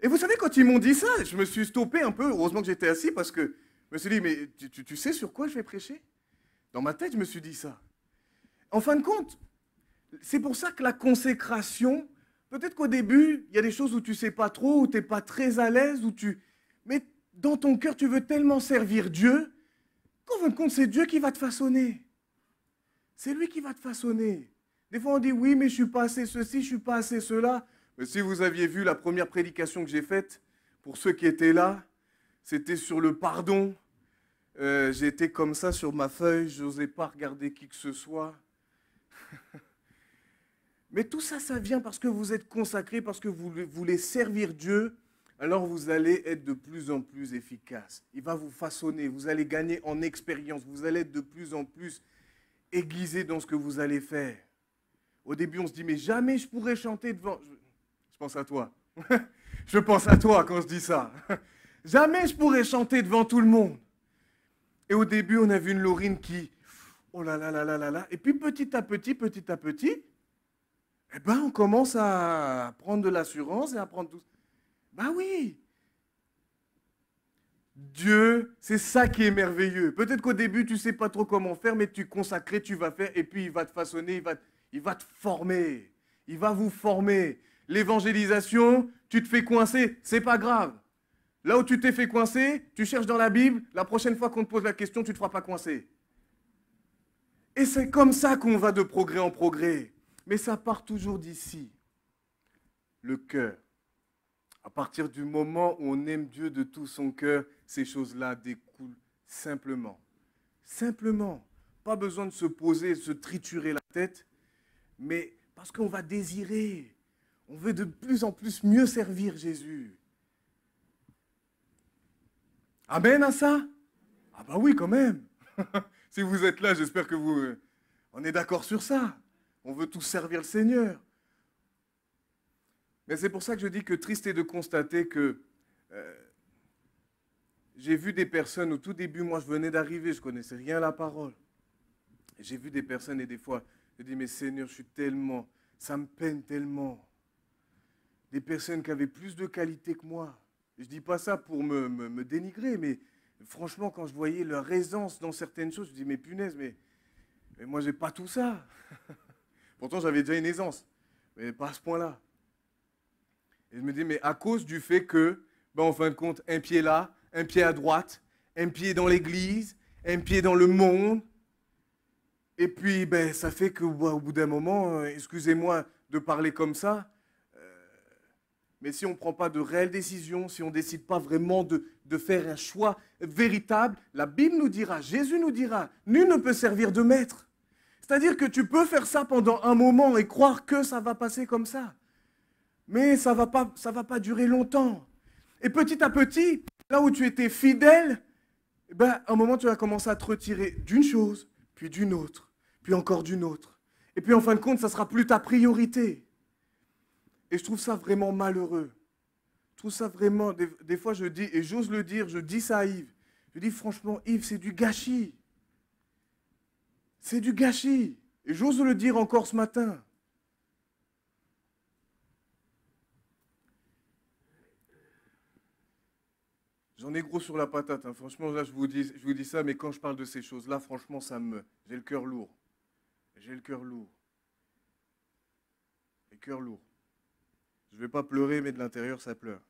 Et vous savez, quand ils m'ont dit ça, je me suis stoppé un peu. Heureusement que j'étais assis parce que je me suis dit, mais tu sais sur quoi je vais prêcher? Dans ma tête, je me suis dit ça. En fin de compte, c'est pour ça que la consécration, peut-être qu'au début, il y a des choses où tu ne sais pas trop, où tu n'es pas très à l'aise, mais dans ton cœur, tu veux tellement servir Dieu qu'en fin de compte, c'est Dieu qui va te façonner. C'est lui qui va te façonner. Des fois, on dit, oui, mais je ne suis pas assez ceci, je ne suis pas assez cela. Mais si vous aviez vu la première prédication que j'ai faite, pour ceux qui étaient là, c'était sur le pardon. J'étais comme ça sur ma feuille, je n'osais pas regarder qui que ce soit. Mais tout ça, ça vient parce que vous êtes consacrés, parce que vous voulez servir Dieu, alors vous allez être de plus en plus efficace. Il va vous façonner, vous allez gagner en expérience, vous allez être de plus en plus aiguisé dans ce que vous allez faire. Au début, on se dit, mais jamais je pourrais chanter devant... Je pense à toi. Je pense à toi quand je dis ça. Jamais je pourrais chanter devant tout le monde. Et au début, on a vu une Laurine qui... Oh là là là là là là. Et puis petit à petit, eh ben, on commence à prendre de l'assurance et à prendre tout. Ben oui. Dieu, c'est ça qui est merveilleux. Peut-être qu'au début, tu ne sais pas trop comment faire, mais tu es consacré, tu vas faire, et puis il va te façonner, il va te former. Il va vous former. L'évangélisation, tu te fais coincer, c'est pas grave. Là où tu t'es fait coincer, tu cherches dans la Bible, la prochaine fois qu'on te pose la question, tu ne te feras pas coincer. Et c'est comme ça qu'on va de progrès en progrès. Mais ça part toujours d'ici, le cœur. À partir du moment où on aime Dieu de tout son cœur, ces choses-là découlent simplement. Simplement. Pas besoin de se poser, de se triturer la tête, mais parce qu'on va désirer. On veut de plus en plus mieux servir Jésus. Amen à ça? Ah bah oui, quand même. Si vous êtes là, j'espère que on est d'accord sur ça. On veut tous servir le Seigneur. Mais c'est pour ça que je dis que triste est de constater que j'ai vu des personnes, au tout début, moi je venais d'arriver, je ne connaissais rien à la parole. J'ai vu des personnes et des fois, je dis, mais Seigneur, je suis tellement, ça me peine tellement. Des personnes qui avaient plus de qualité que moi. Je ne dis pas ça pour me dénigrer, mais franchement, quand je voyais leur aisance dans certaines choses, je dis, mais punaise, mais moi, je n'ai pas tout ça. Pourtant, j'avais déjà une aisance, mais pas à ce point-là. Et je me dis, mais à cause du fait que, ben, en fin de compte, un pied là, un pied à droite, un pied dans l'église, un pied dans le monde, et puis, ben, ça fait que, au bout d'un moment, excusez-moi de parler comme ça, mais si on ne prend pas de réelles décisions, si on ne décide pas vraiment de faire un choix véritable, la Bible nous dira, Jésus nous dira, nul ne peut servir de maître. C'est-à-dire que tu peux faire ça pendant un moment et croire que ça va passer comme ça. Mais ça va pas durer longtemps. Et petit à petit, là où tu étais fidèle, ben, à un moment, tu vas commencer à te retirer d'une chose, puis d'une autre, puis encore d'une autre. Et puis en fin de compte, ça ne sera plus ta priorité. Et je trouve ça vraiment malheureux. Je trouve ça vraiment, des fois je dis, et j'ose le dire, je dis ça à Yves. Je dis franchement, Yves, c'est du gâchis. C'est du gâchis. Et j'ose le dire encore ce matin. J'en ai gros sur la patate. Hein. Franchement, là, je vous dis ça, mais quand je parle de ces choses-là, franchement, j'ai le cœur lourd. J'ai le cœur lourd. Le cœur lourd. Je ne vais pas pleurer, mais de l'intérieur, ça pleure.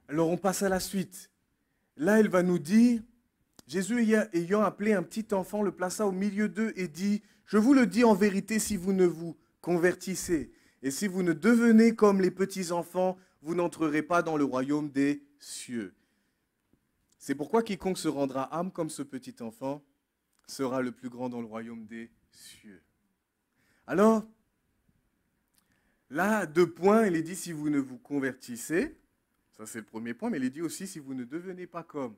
Alors, on passe à la suite. Là, elle va nous dire, Jésus ayant appelé un petit enfant, le plaça au milieu d'eux et dit, « Je vous le dis en vérité, si vous ne vous convertissez, et si vous ne devenez comme les petits enfants, vous n'entrerez pas dans le royaume des cieux. C'est pourquoi quiconque se rendra âme comme ce petit enfant sera le plus grand dans le royaume des cieux. » Alors, là, 2 points, il est dit si vous ne vous convertissez, ça c'est le premier point, mais il est dit aussi si vous ne devenez pas comme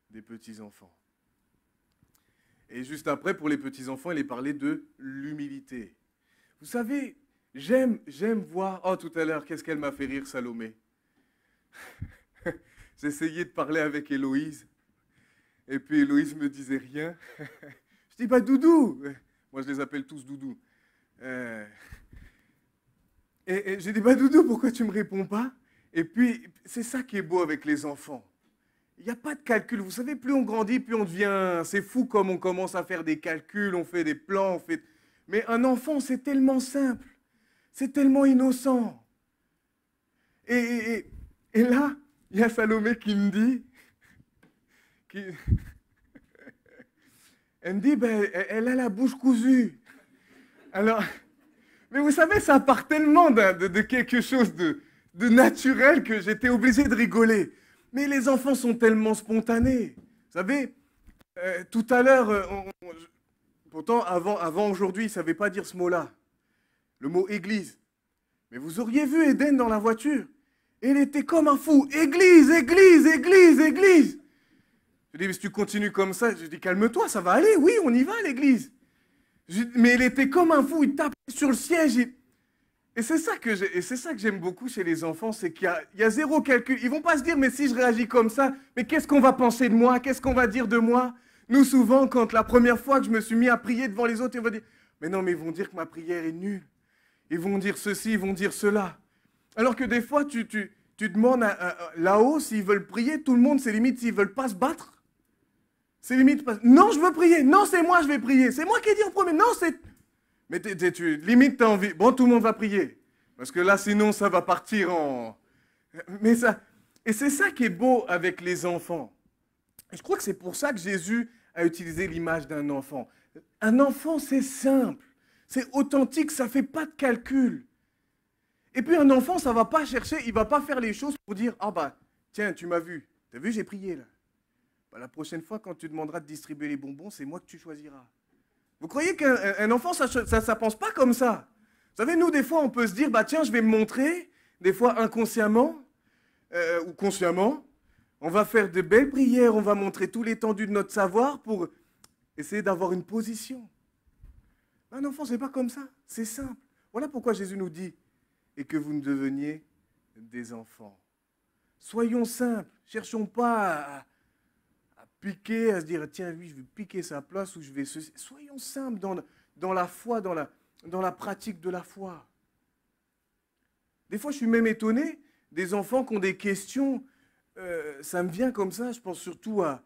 des petits-enfants. Et juste après, pour les petits-enfants, il est parlé de l'humilité. Vous savez, j'aime voir... Oh, tout à l'heure, qu'est-ce qu'elle m'a fait rire, Salomé. J'essayais de parler avec Héloïse. Et puis Héloïse me disait rien. Je dis, bah Doudou. Moi, je les appelle tous Doudou. Et j'ai dit, bah Doudou, pourquoi tu ne me réponds pas? Et puis, c'est ça qui est beau avec les enfants. Il n'y a pas de calcul. Vous savez, plus on grandit, plus on devient... C'est fou comme on commence à faire des calculs, on fait des plans, on fait... Mais un enfant, c'est tellement simple. C'est tellement innocent. Et là, il y a Salomé qui me dit... Elle me dit, ben, elle a la bouche cousue. Alors... Mais vous savez, ça part tellement de quelque chose de naturel que j'étais obligé de rigoler. Mais les enfants sont tellement spontanés. Vous savez, tout à l'heure, pourtant avant aujourd'hui, ils ne savaient pas dire ce mot-là. Le mot église. Mais vous auriez vu Eden dans la voiture. Il était comme un fou. Église, église, église, église. Je dis, mais si tu continues comme ça, je dis, calme-toi, ça va aller. Oui, on y va à l'église. Mais il était comme un fou, il tapait sur le siège. Et c'est ça que j'aime beaucoup chez les enfants, c'est qu'il y a zéro calcul. Ils ne vont pas se dire, mais si je réagis comme ça, mais qu'est-ce qu'on va penser de moi? Qu'est-ce qu'on va dire de moi? Nous, souvent, quand la première fois que je me suis mis à prier devant les autres, ils vont dire, mais non, mais ils vont dire que ma prière est nulle. Ils vont dire ceci, ils vont dire cela. Alors que des fois, tu demandes là-haut s'ils veulent prier, tout le monde, c'est limite s'ils ne veulent pas se battre. C'est limite pas... Non, je veux prier. Non, c'est moi, je vais prier. C'est moi qui ai dit en premier. Non, c'est... Mais limite, tu as envie... Bon, tout le monde va prier. Parce que là, sinon, ça va partir en... Mais ça... Et c'est ça qui est beau avec les enfants. Et je crois que c'est pour ça que Jésus a utilisé l'image d'un enfant. Un enfant, c'est simple. C'est authentique, ça ne fait pas de calcul. Et puis un enfant, ça ne va pas chercher, il ne va pas faire les choses pour dire « Ah bah, tiens, tu m'as vu. Tu as vu, j'ai prié là. » La prochaine fois, quand tu demanderas de distribuer les bonbons, c'est moi que tu choisiras. Vous croyez qu'un enfant, ça ne pense pas comme ça? Vous savez, nous, des fois, on peut se dire, bah tiens, je vais me montrer, des fois inconsciemment ou consciemment. On va faire de belles prières, on va montrer tout l'étendue de notre savoir pour essayer d'avoir une position. Un enfant, ce n'est pas comme ça, c'est simple. Voilà pourquoi Jésus nous dit, et que vous ne deveniez des enfants. Soyons simples, cherchons pas à piquer, à se dire, tiens, lui, je vais piquer sa place ou je vais... Soyons simples dans la foi, dans la pratique de la foi. Des fois, je suis même étonné des enfants qui ont des questions. Ça me vient comme ça, je pense surtout à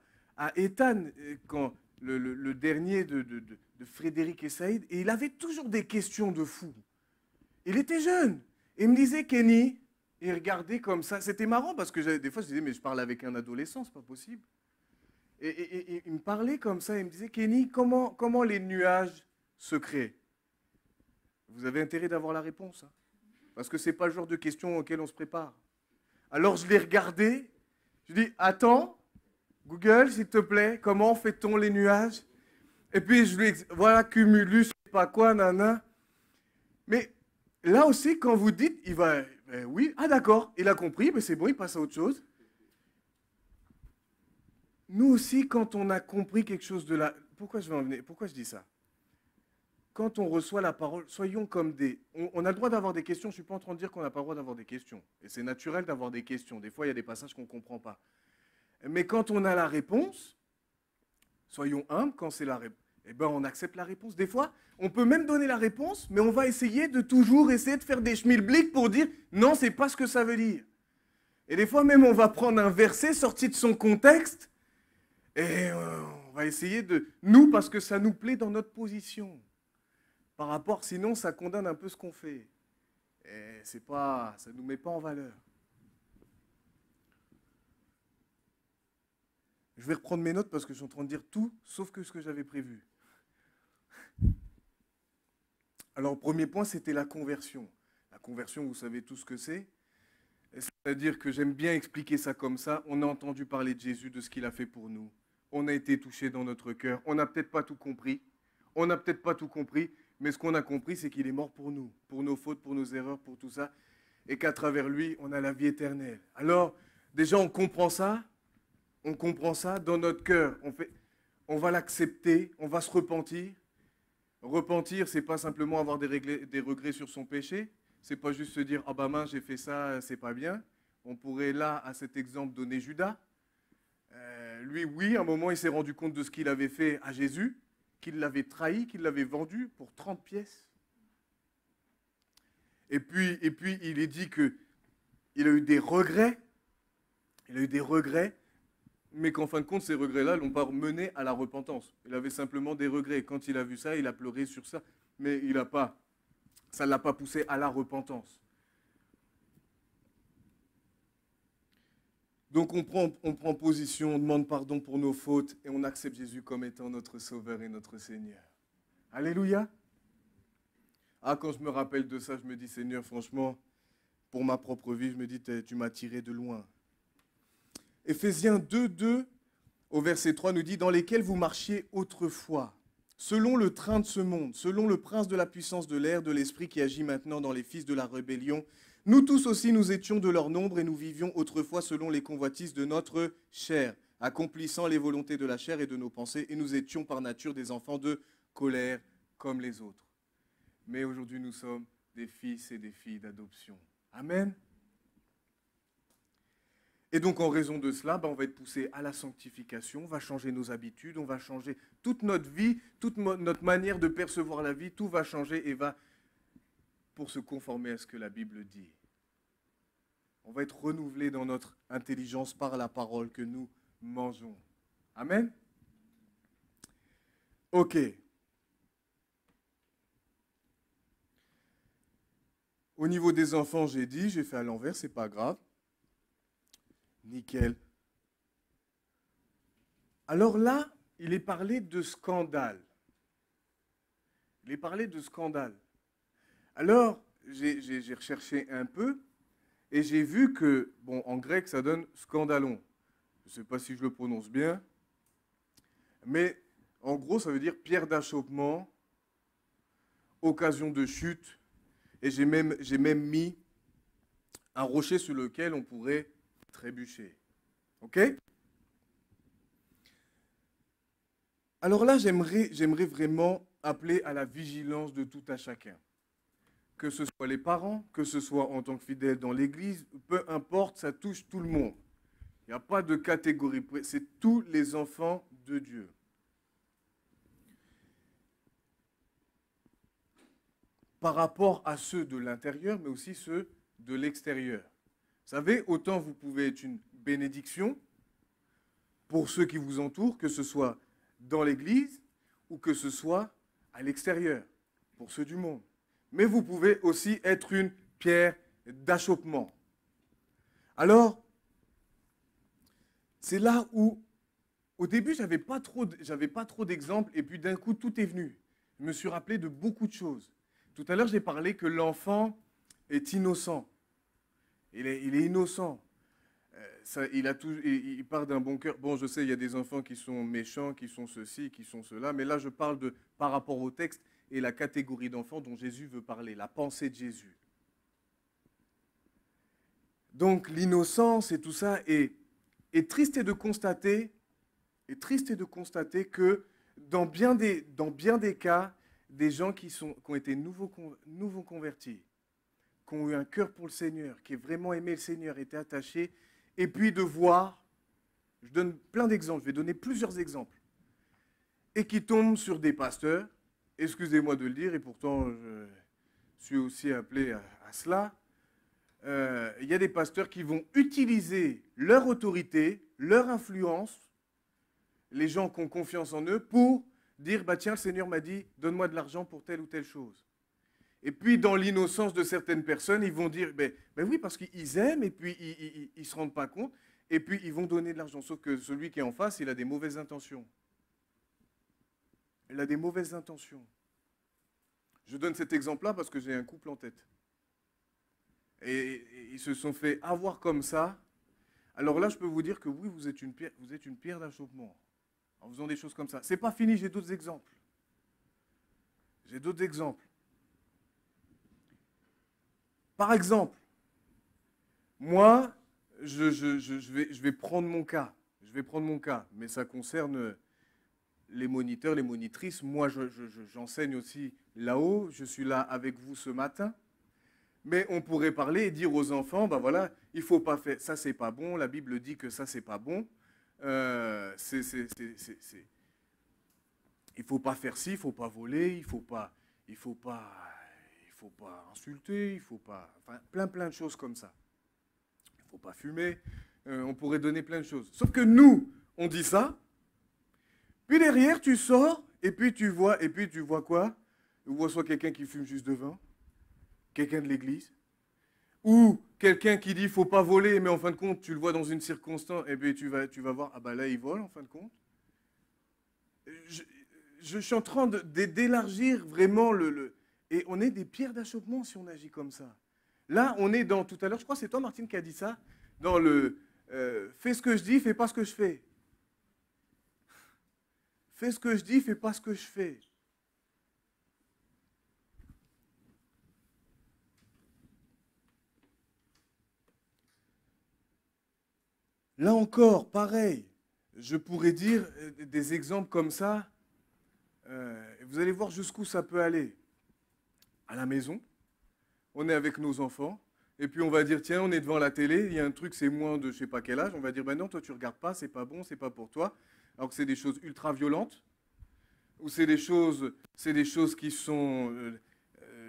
Ethan, quand le dernier de Frédéric et Saïd, et il avait toujours des questions de fou. Il était jeune. Et il me disait, Kenny, et il regardait comme ça. C'était marrant parce que des fois, je disais, mais je parle avec un adolescent, c'est pas possible. Et il me parlait comme ça, il me disait, Kenny, comment les nuages se créent? Vous avez intérêt d'avoir la réponse, hein, parce que ce n'est pas le genre de questions auxquelles on se prépare. Alors je l'ai regardé, je dis, attends, Google, s'il te plaît, comment fait-on les nuages? Et puis je lui ai dit, voilà, cumulus, je ne sais pas quoi, nana. Mais là aussi, quand vous dites, il va, oui, ah d'accord, il a compris, mais c'est bon, il passe à autre chose. Nous aussi, quand on a compris quelque chose de la... Pourquoi je dis ça? Quand on reçoit la parole, soyons comme des... On a le droit d'avoir des questions, je ne suis pas en train de dire qu'on n'a pas le droit d'avoir des questions. Et c'est naturel d'avoir des questions. Des fois, il y a des passages qu'on ne comprend pas. Mais quand on a la réponse, soyons humbles, quand c'est la réponse, eh bien, on accepte la réponse. Des fois, on peut même donner la réponse, mais on va essayer de toujours essayer de faire des schmilblick pour dire « Non, ce n'est pas ce que ça veut dire ». Et des fois, même, on va prendre un verset sorti de son contexte, et on va essayer de... Nous, parce que ça nous plaît dans notre position. Par rapport, sinon, ça condamne un peu ce qu'on fait. Et ça ne nous met pas en valeur. Je vais reprendre mes notes parce que je suis en train de dire tout, sauf que ce que j'avais prévu. Alors, le premier point, c'était la conversion. La conversion, vous savez tout ce que c'est. C'est-à-dire que j'aime bien expliquer ça comme ça. On a entendu parler de Jésus, de ce qu'il a fait pour nous. On a été touché dans notre cœur. On n'a peut-être pas tout compris. Mais ce qu'on a compris, c'est qu'il est mort pour nous, pour nos fautes, pour nos erreurs, pour tout ça. Et qu'à travers lui, on a la vie éternelle. Alors, déjà, on comprend ça dans notre cœur. On va l'accepter, on va se repentir. Repentir, c'est pas simplement avoir des regrets sur son péché. C'est pas juste se dire, ah bah mince, j'ai fait ça, c'est pas bien. On pourrait là, à cet exemple, donner Judas. Lui, oui, à un moment, il s'est rendu compte de ce qu'il avait fait à Jésus, qu'il l'avait trahi, qu'il l'avait vendu pour 30 pièces. Et puis il est dit qu'il a eu des regrets. Il a eu des regrets, mais qu'en fin de compte, ces regrets-là ne l'ont pas mené à la repentance. Il avait simplement des regrets. Quand il a vu ça, il a pleuré sur ça, mais ça ne l'a pas poussé à la repentance. Donc on prend position, on demande pardon pour nos fautes et on accepte Jésus comme étant notre Sauveur et notre Seigneur. Alléluia. Ah, quand je me rappelle de ça, je me dis, Seigneur, franchement, pour ma propre vie, je me dis, tu m'as tiré de loin. Éphésiens 2, au verset 3, nous dit, dans lesquels vous marchiez autrefois, selon le train de ce monde, selon le prince de la puissance de l'air, de l'esprit qui agit maintenant dans les fils de la rébellion. Nous tous aussi, nous étions de leur nombre et nous vivions autrefois selon les convoitises de notre chair, accomplissant les volontés de la chair et de nos pensées, et nous étions par nature des enfants de colère comme les autres. Mais aujourd'hui, nous sommes des fils et des filles d'adoption. Amen. Et donc, en raison de cela, on va être poussé à la sanctification, on va changer nos habitudes, on va changer toute notre vie, toute notre manière de percevoir la vie, tout va changer et va pour se conformer à ce que la Bible dit. On va être renouvelé dans notre intelligence par la parole que nous mangeons. Amen. Ok. Au niveau des enfants, j'ai fait à l'envers, c'est pas grave. Nickel. Alors là, il est parlé de scandale. Il est parlé de scandale. Alors, j'ai recherché un peu et j'ai vu que, en grec, ça donne scandalon. Je ne sais pas si je le prononce bien, mais en gros, ça veut dire pierre d'achoppement, occasion de chute, et j'ai même mis un rocher sur lequel on pourrait trébucher. OK? Alors là, j'aimerais vraiment appeler à la vigilance de tout à chacun. Que ce soit les parents, que ce soit en tant que fidèles dans l'Église, peu importe, ça touche tout le monde. Il n'y a pas de catégorie, c'est tous les enfants de Dieu. Par rapport à ceux de l'intérieur, mais aussi ceux de l'extérieur. Vous savez, autant vous pouvez être une bénédiction pour ceux qui vous entourent, que ce soit dans l'Église ou que ce soit à l'extérieur, pour ceux du monde. Mais vous pouvez aussi être une pierre d'achoppement. Alors, c'est là où, au début, j'avais pas trop d'exemples, et puis d'un coup, tout est venu. Je me suis rappelé de beaucoup de choses. Tout à l'heure, j'ai parlé que l'enfant est innocent. Il est innocent. Il part d'un bon cœur. Bon, je sais, il y a des enfants qui sont méchants, qui sont ceci, qui sont cela, mais là, je parle par rapport au texte et la catégorie d'enfants dont Jésus veut parler, la pensée de Jésus. Donc, l'innocence et tout ça est triste de constater que dans bien des cas, des gens qui ont été nouveaux convertis, qui ont eu un cœur pour le Seigneur, qui ont vraiment aimé le Seigneur, étaient attachés, et puis de voir, je donne plein d'exemples, je vais donner plusieurs exemples, et qui tombent sur des pasteurs, excusez-moi de le dire, et pourtant je suis aussi appelé à cela, il y a des pasteurs qui vont utiliser leur autorité, leur influence, les gens qui ont confiance en eux, pour dire, tiens, le Seigneur m'a dit, donne-moi de l'argent pour telle ou telle chose. Et puis, dans l'innocence de certaines personnes, ils vont dire, ben oui, parce qu'ils aiment, et puis ils ne se rendent pas compte, et puis ils vont donner de l'argent. Sauf que celui qui est en face, il a des mauvaises intentions. Il a des mauvaises intentions. Je donne cet exemple-là parce que j'ai un couple en tête. Et ils se sont fait avoir comme ça. Alors là, je peux vous dire que oui, vous êtes une pierre d'achoppement en faisant des choses comme ça. C'est pas fini, j'ai d'autres exemples. Par exemple, moi, je vais prendre mon cas. Mais ça concerne les moniteurs, les monitrices, moi j'enseigne aussi là-haut, je suis là avec vous ce matin. Mais on pourrait parler et dire aux enfants, ben voilà, il faut pas faire, ça c'est pas bon, la Bible dit que ça c'est pas bon. Il faut pas faire ci, il faut pas voler, il faut pas insulter, il faut pas, enfin plein de choses comme ça. Il faut pas fumer. On pourrait donner plein de choses. Sauf que nous, on dit ça. Puis derrière, tu sors et puis tu vois quoi? Tu vois soit quelqu'un qui fume juste devant, quelqu'un de l'église, ou quelqu'un qui dit il faut pas voler, mais en fin de compte, tu le vois dans une circonstance, et puis tu vas voir, ah bah là, il vole en fin de compte. Je suis en train d'élargir vraiment Et on est des pierres d'achoppement si on agit comme ça. Là, on est dans, tout à l'heure, je crois que c'est toi, Martine, qui a dit ça, dans le fais ce que je dis, fais pas ce que je fais. Fais ce que je dis, fais pas ce que je fais. Là encore, pareil, je pourrais dire des exemples comme ça. Vous allez voir jusqu'où ça peut aller. À la maison, on est avec nos enfants, et puis on va dire, tiens, on est devant la télé, il y a un truc, c'est moins de je sais pas quel âge, on va dire, ben non, toi tu regardes pas, c'est pas bon, c'est pas pour toi, alors que c'est des choses ultra violentes, ou c'est des choses qui sont...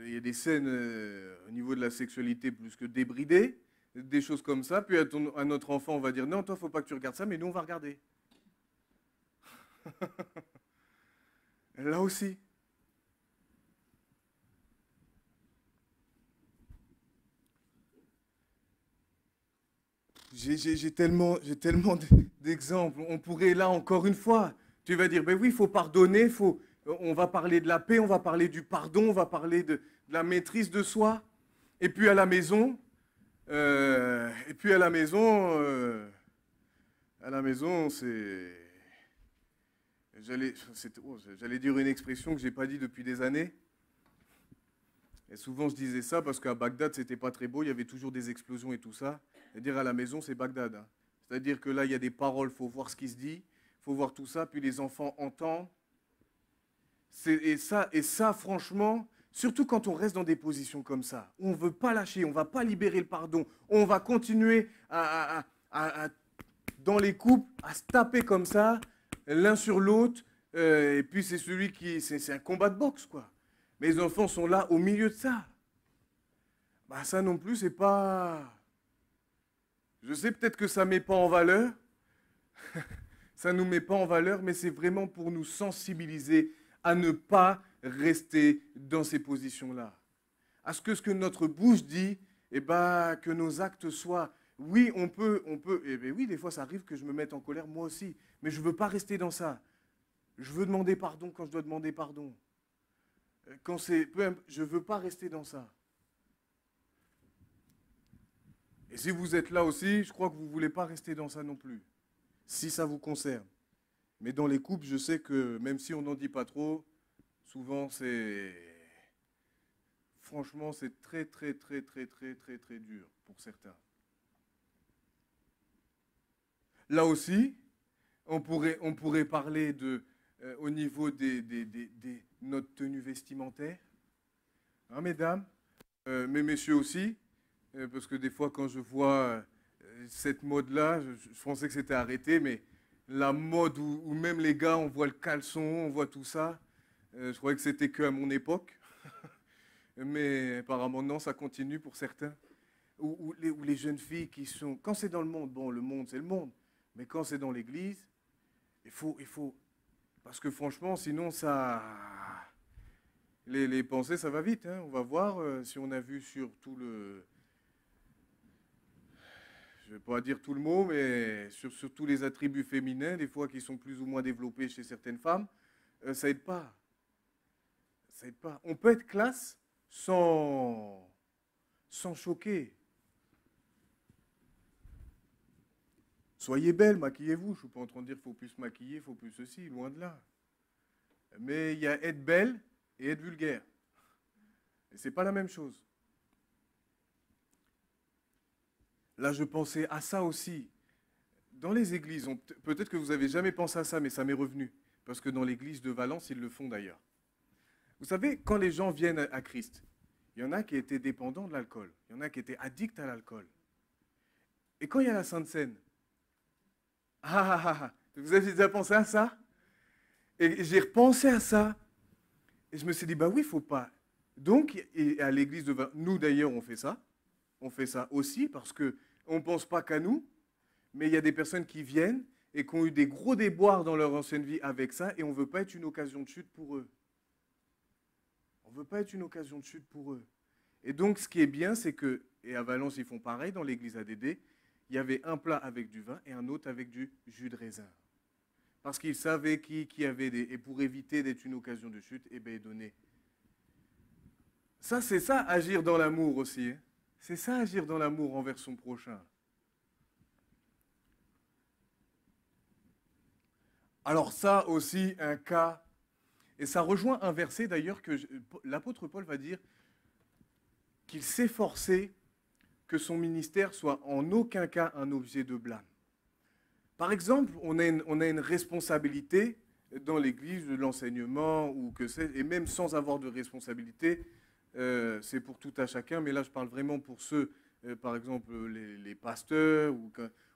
il y a des scènes au niveau de la sexualité plus que débridées, des choses comme ça, puis à notre enfant, on va dire, non, toi, faut pas que tu regardes ça, mais nous, on va regarder. Là aussi. J'ai tellement d'exemples. On pourrait, là, encore une fois, tu vas dire, ben oui, il faut pardonner, on va parler de la paix, on va parler du pardon, on va parler de la maîtrise de soi. Et puis à la maison, c'est... J'allais dire une expression que je n'ai pas dit depuis des années. Et souvent, je disais ça parce qu'à Bagdad, c'était pas très beau, il y avait toujours des explosions et tout ça. Et dire à la maison, c'est Bagdad. Hein. C'est-à-dire que là, il y a des paroles, il faut voir ce qui se dit, il faut voir tout ça, puis les enfants entendent. Et ça, franchement, surtout quand on reste dans des positions comme ça, où on ne veut pas lâcher, on ne va pas libérer le pardon, on va continuer dans les couples à se taper comme ça, l'un sur l'autre, et puis c'est un combat de boxe, quoi. Mes enfants sont là au milieu de ça. Bah, ça non plus, c'est pas... Je sais peut-être que ça ne met pas en valeur, ça ne nous met pas en valeur, mais c'est vraiment pour nous sensibiliser à ne pas rester dans ces positions-là. À ce que notre bouche dit, eh ben, que nos actes soient... Oui, on peut, eh bien oui, des fois ça arrive que je me mette en colère, moi aussi, mais je ne veux pas rester dans ça. Je veux demander pardon quand je dois demander pardon. Je ne veux pas rester dans ça. Et si vous êtes là aussi, je crois que vous ne voulez pas rester dans ça non plus, si ça vous concerne. Mais dans les couples, je sais que même si on n'en dit pas trop, souvent franchement, c'est très dur pour certains. Là aussi, on pourrait parler au niveau de notre tenue vestimentaire. Hein, mesdames, mais messieurs aussi, parce que des fois, quand je vois cette mode-là, je pensais que c'était arrêté, mais la mode où même les gars, on voit le caleçon, on voit tout ça, je croyais que c'était qu'à mon époque. Mais apparemment, non, ça continue pour certains. Ou les jeunes filles qui sont... Quand c'est dans le monde, bon, le monde, c'est le monde. Mais quand c'est dans l'église, il faut... Parce que franchement, sinon, ça... Les pensées, ça va vite. Hein. On va voir si on a vu sur tout le... Je ne vais pas dire tout le mot, mais sur tous les attributs féminins, des fois qui sont plus ou moins développés chez certaines femmes, ça n'aide pas. Ça aide pas. On peut être classe sans choquer. Soyez belle, maquillez-vous. Je ne suis pas en train de dire qu'il faut plus se maquiller, il faut plus ceci, loin de là. Mais il y a être belle et être vulgaire. Et ce n'est pas la même chose. Là, je pensais à ça aussi. Dans les églises, peut-être que vous n'avez jamais pensé à ça, mais ça m'est revenu. Parce que dans l'église de Valence, ils le font d'ailleurs. Vous savez, quand les gens viennent à Christ, il y en a qui étaient dépendants de l'alcool. Il y en a qui étaient addicts à l'alcool. Et quand il y a la Sainte Seine, vous avez déjà pensé à ça? Et j'ai repensé à ça. Et je me suis dit, bah oui, il ne faut pas. Donc, et à l'église de Valence, nous d'ailleurs, on fait ça. On fait ça aussi parce qu'on ne pense pas qu'à nous. Mais il y a des personnes qui viennent et qui ont eu des gros déboires dans leur ancienne vie avec ça. Et on ne veut pas être une occasion de chute pour eux. On ne veut pas être une occasion de chute pour eux. Et donc, ce qui est bien, c'est que, et à Valence, ils font pareil, dans l'église ADD, il y avait un plat avec du vin et un autre avec du jus de raisin. Parce qu'ils savaient qui avait des... Et pour éviter d'être une occasion de chute, eh bien, ils donnaient. Ça, c'est ça, agir dans l'amour aussi. Hein. C'est ça, agir dans l'amour envers son prochain. Alors ça aussi, un cas... Et ça rejoint un verset d'ailleurs que l'apôtre Paul va dire qu'il s'efforçait que son ministère soit en aucun cas un objet de blâme. Par exemple, on a une responsabilité dans l'église de l'enseignement, ou que c'est, et même sans avoir de responsabilité, c'est pour tout à chacun, mais là je parle vraiment pour ceux, par exemple les pasteurs,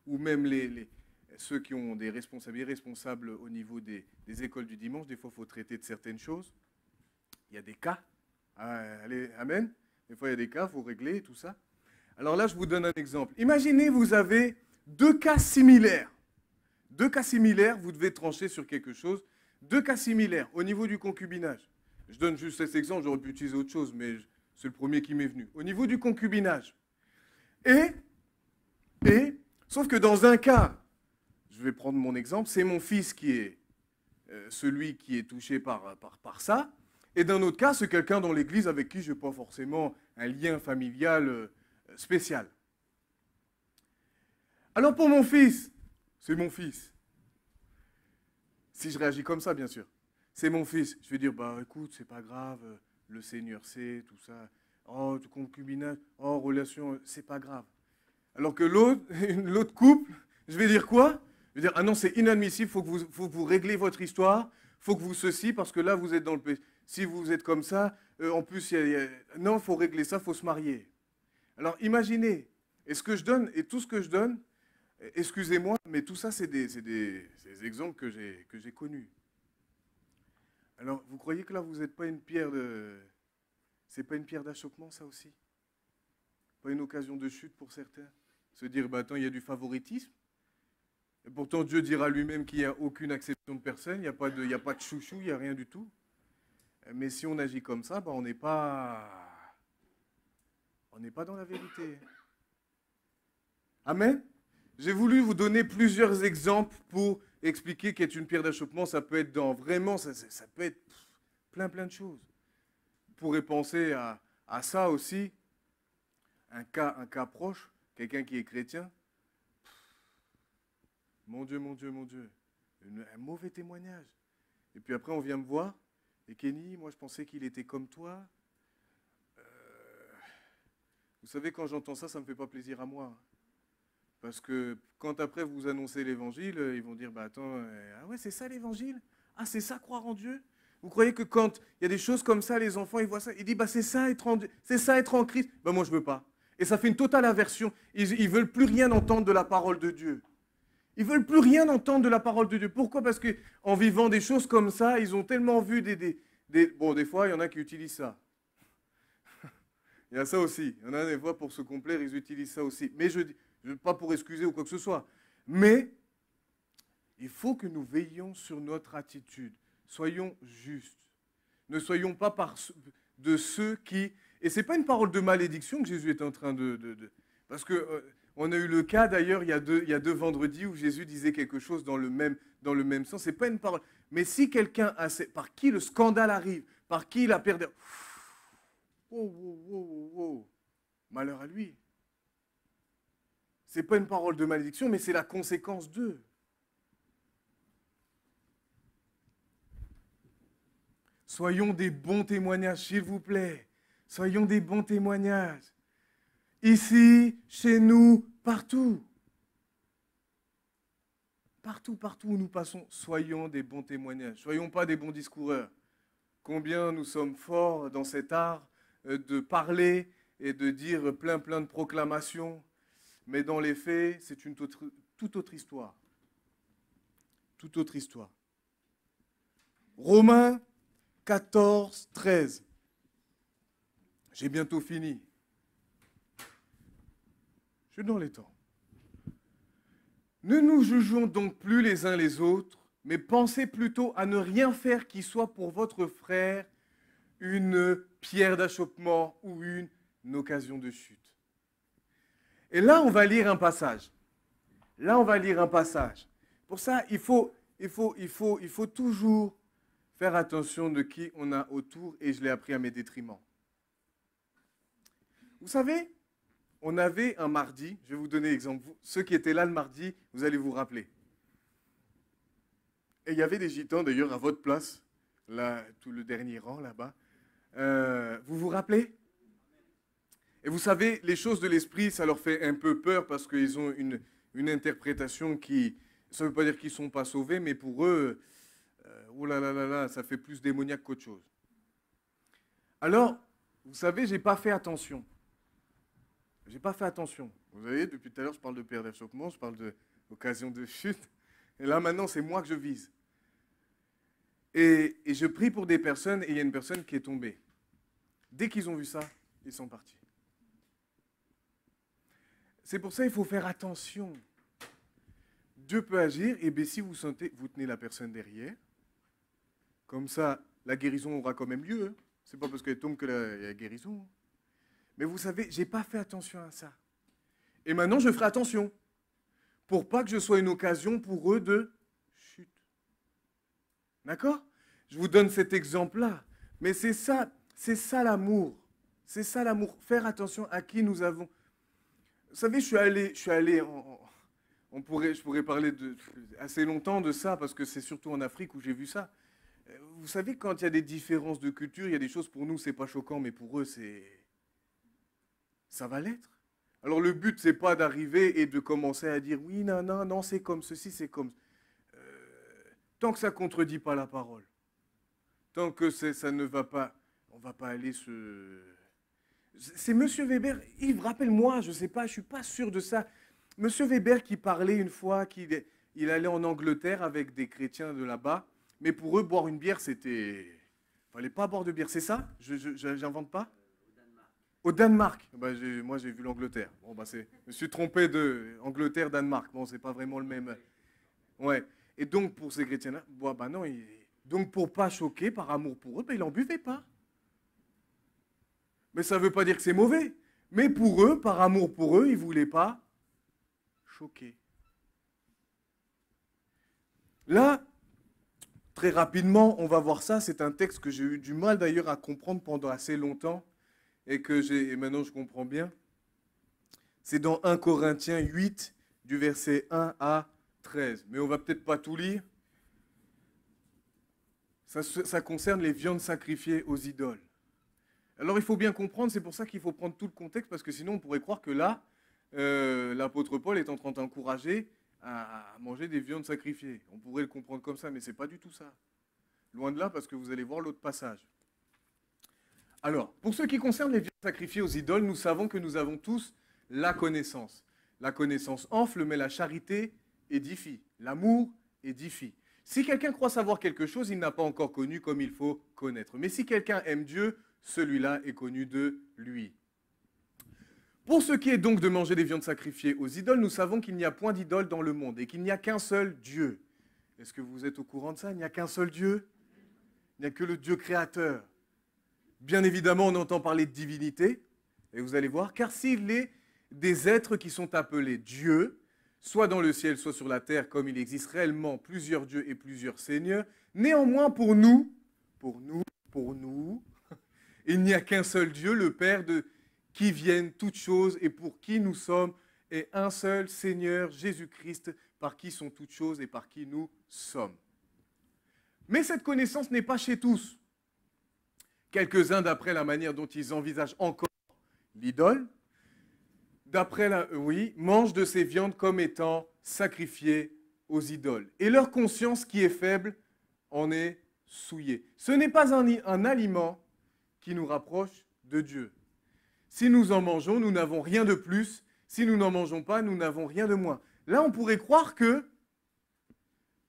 ou même ceux qui ont des responsabilités responsables au niveau des écoles du dimanche. Des fois, il faut traiter de certaines choses. Il y a des cas. Allez, amen. Des fois, il y a des cas, il faut régler tout ça. Alors là, je vous donne un exemple. Imaginez, vous avez deux cas similaires. Deux cas similaires, vous devez trancher sur quelque chose. Deux cas similaires au niveau du concubinage. Je donne juste cet exemple, j'aurais pu utiliser autre chose, mais c'est le premier qui m'est venu. Au niveau du concubinage. Sauf que dans un cas, je vais prendre mon exemple, c'est mon fils qui est celui qui est touché par ça. Et d'un autre cas, c'est quelqu'un dans l'église avec qui je n'ai pas forcément un lien familial spécial. Alors pour mon fils, c'est mon fils. Si je réagis comme ça, bien sûr. C'est mon fils. Je vais dire, bah écoute, c'est pas grave, le Seigneur sait, tout ça. Oh, concubinage, oh, relation, c'est pas grave. Alors que l'autre couple, je vais dire quoi? Je vais dire, ah non, c'est inadmissible, faut que vous réglez votre histoire, faut que vous ceci, parce que là, vous êtes dans le péché. Si vous êtes comme ça, en plus, non, il faut régler ça, il faut se marier. Alors imaginez, et ce que je donne, et tout ce que je donne, excusez-moi, mais tout ça, c'est des exemples que j'ai connus. Alors, vous croyez que là, vous n'êtes pas une pierre de... C'est pas une pierre d'achoppement, ça aussi? Pas une occasion de chute pour certains? Se dire, bah attends, il y a du favoritisme. Et pourtant, Dieu dira lui-même qu'il n'y a aucune acception de personne, il n'y a pas de chouchou, il n'y a rien du tout. Mais si on agit comme ça, bah, on n'est pas dans la vérité. Amen. J'ai voulu vous donner plusieurs exemples pour expliquer qu'être une pierre d'achoppement, ça peut être dans vraiment, ça peut être plein de choses. Vous pourrez penser à ça aussi, un cas proche, quelqu'un qui est chrétien. Mon Dieu, un mauvais témoignage. Et puis après, on vient me voir, et Kenny, moi je pensais qu'il était comme toi. Vous savez, quand j'entends ça, ça ne me fait pas plaisir à moi. Parce que quand après vous annoncez l'évangile, ils vont dire, bah attends, ah ouais, c'est ça l'évangile? Ah, c'est ça croire en Dieu? Vous croyez que quand il y a des choses comme ça, les enfants, ils voient ça, ils disent, bah c'est ça être en Christ? Bah moi je ne veux pas. Et ça fait une totale aversion. Ils ne veulent plus rien entendre de la parole de Dieu. Ils ne veulent plus rien entendre de la parole de Dieu. Pourquoi? Parce qu'en vivant des choses comme ça, ils ont tellement vu Bon, des fois, il y en a qui utilisent ça. Il y a ça aussi. Il y en a des fois, pour se complaire, ils utilisent ça aussi. Mais pas pour excuser ou quoi que ce soit. Mais il faut que nous veillions sur notre attitude. Soyons justes. Ne soyons pas de ceux qui... Et ce n'est pas une parole de malédiction que Jésus est en train Parce que... on a eu le cas d'ailleurs il y a deux vendredis où Jésus disait quelque chose dans le même sens. Ce n'est pas une parole. Mais si quelqu'un par qui le scandale arrive, par qui la perte... Malheur à lui. Ce n'est pas une parole de malédiction, mais c'est la conséquence d'eux. Soyons des bons témoignages, s'il vous plaît. Soyons des bons témoignages. Ici, chez nous, partout. Partout, partout où nous passons, soyons des bons témoignages. Soyons pas des bons discoureurs. Combien nous sommes forts dans cet art de parler et de dire plein de proclamations. Mais dans les faits, c'est une toute autre histoire. Toute autre histoire. Romains 14, 13. J'ai bientôt fini. Je suis dans les temps. Ne nous jugeons donc plus les uns les autres, mais pensez plutôt à ne rien faire qui soit pour votre frère une pierre d'achoppement ou une occasion de chute. Et là, on va lire un passage. Pour ça, il faut toujours faire attention de qui on a autour, et je l'ai appris à mes détriments. Vous savez, on avait un mardi, je vais vous donner l'exemple. Ceux qui étaient là le mardi, vous allez vous rappeler. Et il y avait des gitans, d'ailleurs, à votre place, là, tout le dernier rang, là-bas. Vous vous rappelez? Et vous savez, les choses de l'esprit, ça leur fait un peu peur parce qu'ils ont une interprétation qui... Ça ne veut pas dire qu'ils ne sont pas sauvés, mais pour eux, oh là là là là, ça fait plus démoniaque qu'autre chose. Alors, vous savez, je n'ai pas fait attention. Vous voyez, depuis tout à l'heure, je parle de pierre d'achoppement, je parle d'occasion de chute. Et là, maintenant, c'est moi que je vise. Et je prie pour des personnes, et il y a une personne qui est tombée. Dès qu'ils ont vu ça, ils sont partis. C'est pour ça qu'il faut faire attention. Dieu peut agir, et bien si vous sentez, vous tenez la personne derrière. Comme ça, la guérison aura quand même lieu. Hein. C'est pas parce qu'elle tombe qu'il y a la guérison. Mais vous savez, je n'ai pas fait attention à ça. Et maintenant, je ferai attention. Pour pas que je sois une occasion pour eux de chute. D'accord? Je vous donne cet exemple-là. Mais c'est ça l'amour. C'est ça l'amour. Faire attention à qui nous avons. Vous savez, je suis allé je pourrais parler assez longtemps de ça, parce que c'est surtout en Afrique où j'ai vu ça. Vous savez, quand il y a des différences de culture, il y a des choses pour nous, c'est pas choquant, mais pour eux, ça va l'être. Alors le but, c'est pas d'arriver et de commencer à dire oui, non, c'est comme ceci, c'est comme... tant que ça ne contredit pas la parole, tant que ça ne va pas, on ne va pas aller se... C'est M. Weber, Yves, rappelle-moi, je ne sais pas, je ne suis pas sûr de ça. M. Weber qui parlait une fois qu'il allait en Angleterre avec des chrétiens de là-bas, mais pour eux, boire une bière, c'était... Il ne fallait pas boire de bière, c'est ça? Je n'invente pas? Au Danemark. Moi, j'ai vu l'Angleterre. Bon, je me suis trompé de Angleterre-Danemark. Bon, c'est pas vraiment le même. Ouais. Et donc, pour ces chrétiens-là, non. Donc, pour pas choquer, par amour pour eux, ils n'en buvaient pas. Mais ça ne veut pas dire que c'est mauvais. Mais pour eux, par amour pour eux, ils ne voulaient pas choquer. Là, très rapidement, on va voir ça. C'est un texte que j'ai eu du mal d'ailleurs à comprendre pendant assez longtemps. Et maintenant je comprends bien. C'est dans 1 Corinthiens 8, du verset 1 à 13. Mais on ne va peut-être pas tout lire. Ça concerne les viandes sacrifiées aux idoles. Alors il faut bien comprendre, c'est pour ça qu'il faut prendre tout le contexte, parce que sinon on pourrait croire que là, l'apôtre Paul est en train d'encourager à manger des viandes sacrifiées. On pourrait le comprendre comme ça, mais ce n'est pas du tout ça. Loin de là, parce que vous allez voir l'autre passage. Alors, pour ce qui concerne les viandes sacrifiées aux idoles, nous savons que nous avons tous la connaissance. La connaissance enfle, mais la charité édifie. L'amour édifie. Si quelqu'un croit savoir quelque chose, il n'a pas encore connu comme il faut connaître. Mais si quelqu'un aime Dieu, celui-là est connu de lui. Pour ce qui est donc de manger des viandes sacrifiées aux idoles, nous savons qu'il n'y a point d'idole dans le monde et qu'il n'y a qu'un seul Dieu. Est-ce que vous êtes au courant de ça? Il n'y a qu'un seul Dieu? Il n'y a que le Dieu créateur. Bien évidemment, on entend parler de divinité, et vous allez voir, car s'il est des êtres qui sont appelés dieux, soit dans le ciel, soit sur la terre, comme il existe réellement plusieurs dieux et plusieurs seigneurs, néanmoins pour nous, il n'y a qu'un seul Dieu, le Père de qui viennent toutes choses et pour qui nous sommes, et un seul Seigneur, Jésus-Christ, par qui sont toutes choses et par qui nous sommes. Mais cette connaissance n'est pas chez tous. Quelques-uns, d'après la manière dont ils envisagent encore l'idole, mangent de ces viandes comme étant sacrifiées aux idoles. Et leur conscience qui est faible en est souillée. Ce n'est pas un aliment qui nous rapproche de Dieu. Si nous en mangeons, nous n'avons rien de plus. Si nous n'en mangeons pas, nous n'avons rien de moins. Là, on pourrait croire que,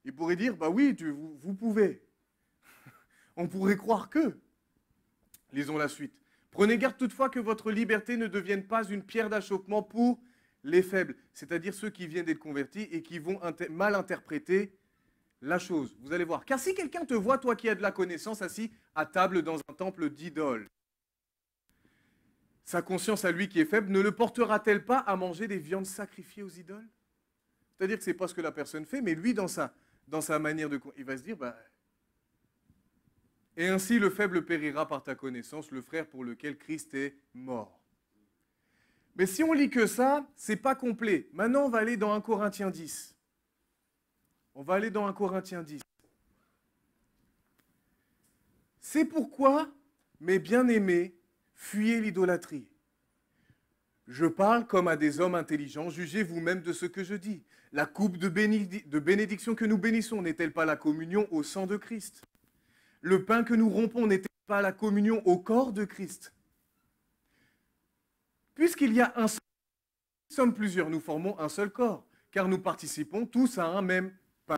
il pourrait dire, bah oui, vous pouvez. On pourrait croire que. Lisons la suite. Prenez garde toutefois que votre liberté ne devienne pas une pierre d'achoppement pour les faibles, c'est-à-dire ceux qui viennent d'être convertis et qui vont mal interpréter la chose. Vous allez voir. Car si quelqu'un te voit, toi qui as de la connaissance, assis à table dans un temple d'idoles, sa conscience à lui qui est faible ne le portera-t-elle pas à manger des viandes sacrifiées aux idoles? C'est-à-dire que ce n'est pas ce que la personne fait, mais lui, dans sa manière de... Il va se dire, bah... Et ainsi le faible périra par ta connaissance, le frère pour lequel Christ est mort. Mais si on lit que ça, ce n'est pas complet. Maintenant, on va aller dans 1 Corinthiens 10. On va aller dans 1 Corinthiens 10. C'est pourquoi, mes bien-aimés, fuyez l'idolâtrie. Je parle comme à des hommes intelligents, jugez vous-même de ce que je dis. La coupe de bénédiction que nous bénissons n'est-elle pas la communion au sang de Christ? Le pain que nous rompons n'est-il pas la communion au corps de Christ? Puisqu'il y a un seul corps, nous sommes plusieurs, nous formons un seul corps, car nous participons tous à un même pain.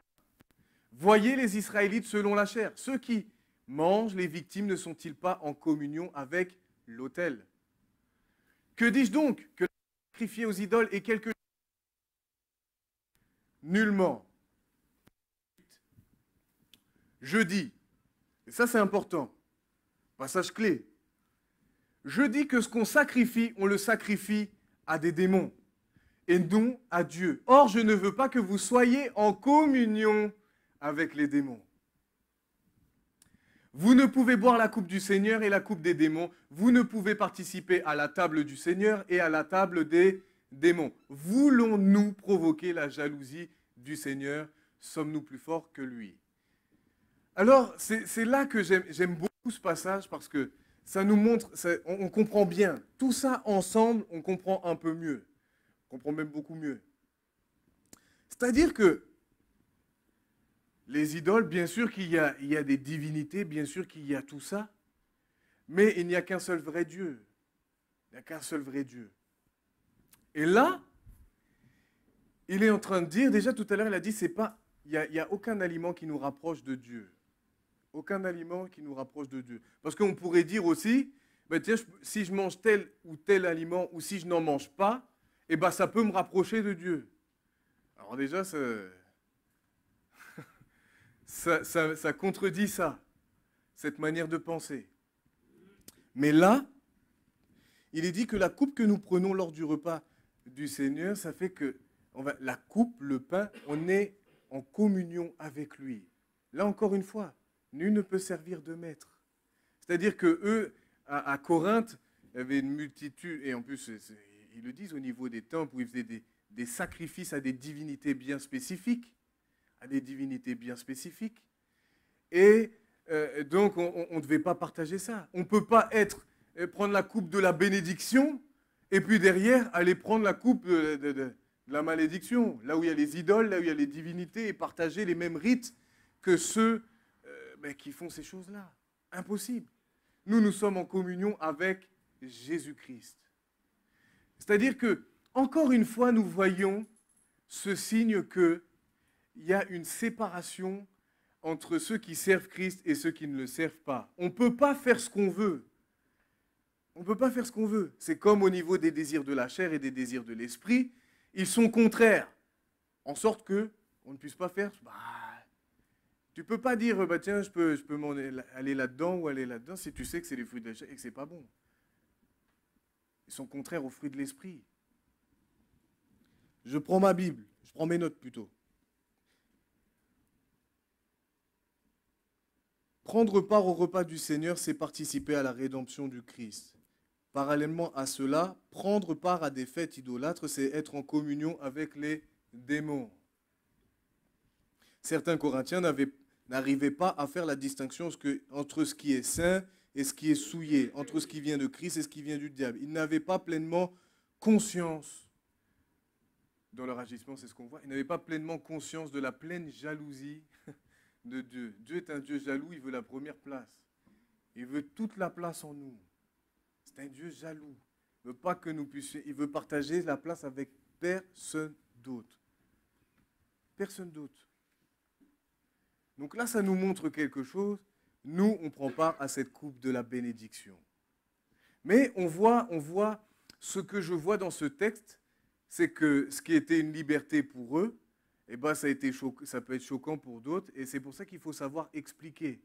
Voyez les Israélites selon la chair. Ceux qui mangent les victimes ne sont-ils pas en communion avec l'autel? Que dis-je donc? Que sacrifier aux idoles est quelque chose? Nullement. Je dis, et ça c'est important, passage clé, je dis que ce qu'on sacrifie, on le sacrifie à des démons et non à Dieu. Or, je ne veux pas que vous soyez en communion avec les démons. Vous ne pouvez boire la coupe du Seigneur et la coupe des démons. Vous ne pouvez participer à la table du Seigneur et à la table des démons. Voulons-nous provoquer la jalousie du Seigneur? Sommes-nous plus forts que lui? Alors, c'est là que j'aime beaucoup ce passage parce que ça nous montre, on comprend bien. Tout ça ensemble, on comprend un peu mieux. On comprend même beaucoup mieux. C'est-à-dire que les idoles, bien sûr qu'il y a des divinités, bien sûr qu'il y a tout ça, mais il n'y a qu'un seul vrai Dieu. Il n'y a qu'un seul vrai Dieu. Et là, il est en train de dire, déjà tout à l'heure, il a dit, il n'y a aucun aliment qui nous rapproche de Dieu. Aucun aliment qui nous rapproche de Dieu. Parce qu'on pourrait dire aussi, ben tiens, si je mange tel ou tel aliment, ou si je n'en mange pas, eh ben ça peut me rapprocher de Dieu. Alors déjà, ça contredit ça, cette manière de penser. Mais là, il est dit que la coupe que nous prenons lors du repas du Seigneur, ça fait que la coupe, le pain, on est en communion avec lui. Là encore une fois, nul ne peut servir de maître. C'est-à-dire que eux, à Corinthe, il y avait une multitude, et en plus, ils le disent au niveau des temples, où ils faisaient des sacrifices à des divinités bien spécifiques, Et donc, on ne devait pas partager ça. On ne peut pas prendre la coupe de la bénédiction, et puis derrière, aller prendre la coupe de la malédiction, là où il y a les idoles, là où il y a les divinités, et partager les mêmes rites que ceux qui font ces choses-là. Impossible. Nous sommes en communion avec Jésus-Christ. C'est-à-dire que, encore une fois, nous voyons ce signe qu'il y a une séparation entre ceux qui servent Christ et ceux qui ne le servent pas. On ne peut pas faire ce qu'on veut. On ne peut pas faire ce qu'on veut. C'est comme au niveau des désirs de la chair et des désirs de l'esprit. Ils sont contraires, en sorte qu'on ne puisse pas faire... tu ne peux pas dire, tiens, je peux aller là-dedans ou aller là-dedans si tu sais que c'est les fruits de la chair et que ce n'est pas bon. Ils sont contraires aux fruits de l'esprit. Je prends ma Bible, je prends mes notes plutôt. Prendre part au repas du Seigneur, c'est participer à la rédemption du Christ. Parallèlement à cela, prendre part à des fêtes idolâtres, c'est être en communion avec les démons. Certains Corinthiens n'arrivaient pas à faire la distinction entre ce qui est saint et ce qui est souillé, entre ce qui vient de Christ et ce qui vient du diable. Ils n'avaient pas pleinement conscience dans leur agissement, c'est ce qu'on voit. Ils n'avaient pas pleinement conscience de la pleine jalousie de Dieu. Dieu est un Dieu jaloux, il veut la première place. Il veut toute la place en nous. C'est un Dieu jaloux. Il ne veut pas que nous puissions... Il veut partager la place avec personne d'autre. Personne d'autre. Donc là, ça nous montre quelque chose. Nous, on prend part à cette coupe de la bénédiction. Mais on voit ce que je vois dans ce texte, c'est que ce qui était une liberté pour eux, eh ben, ça peut être choquant pour d'autres. Et c'est pour ça qu'il faut savoir expliquer.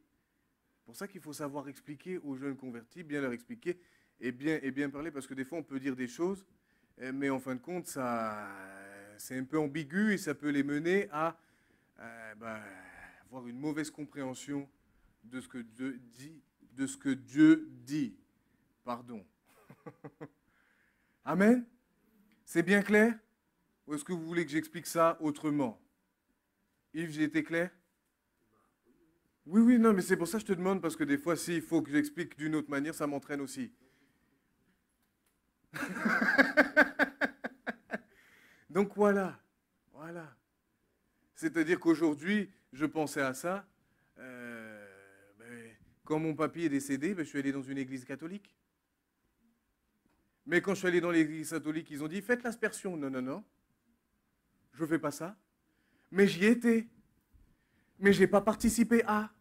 C'est pour ça qu'il faut savoir expliquer aux jeunes convertis, bien leur expliquer et bien parler. Parce que des fois, on peut dire des choses, mais en fin de compte, c'est un peu ambigu et ça peut les mener à avoir une mauvaise compréhension de ce que Dieu dit. Pardon. Amen. C'est bien clair? Ou est-ce que vous voulez que j'explique ça autrement? Yves, j'ai été clair? Oui, non, mais c'est pour ça que je te demande, parce que des fois, s'il faut que j'explique d'une autre manière, ça m'entraîne aussi. Donc voilà. C'est-à-dire qu'aujourd'hui, je pensais à ça. Quand mon papy est décédé, je suis allé dans une église catholique. Mais quand je suis allé dans l'église catholique, ils ont dit, faites l'aspersion. Non. Je ne fais pas ça. Mais j'y étais. Mais je n'ai pas participé à.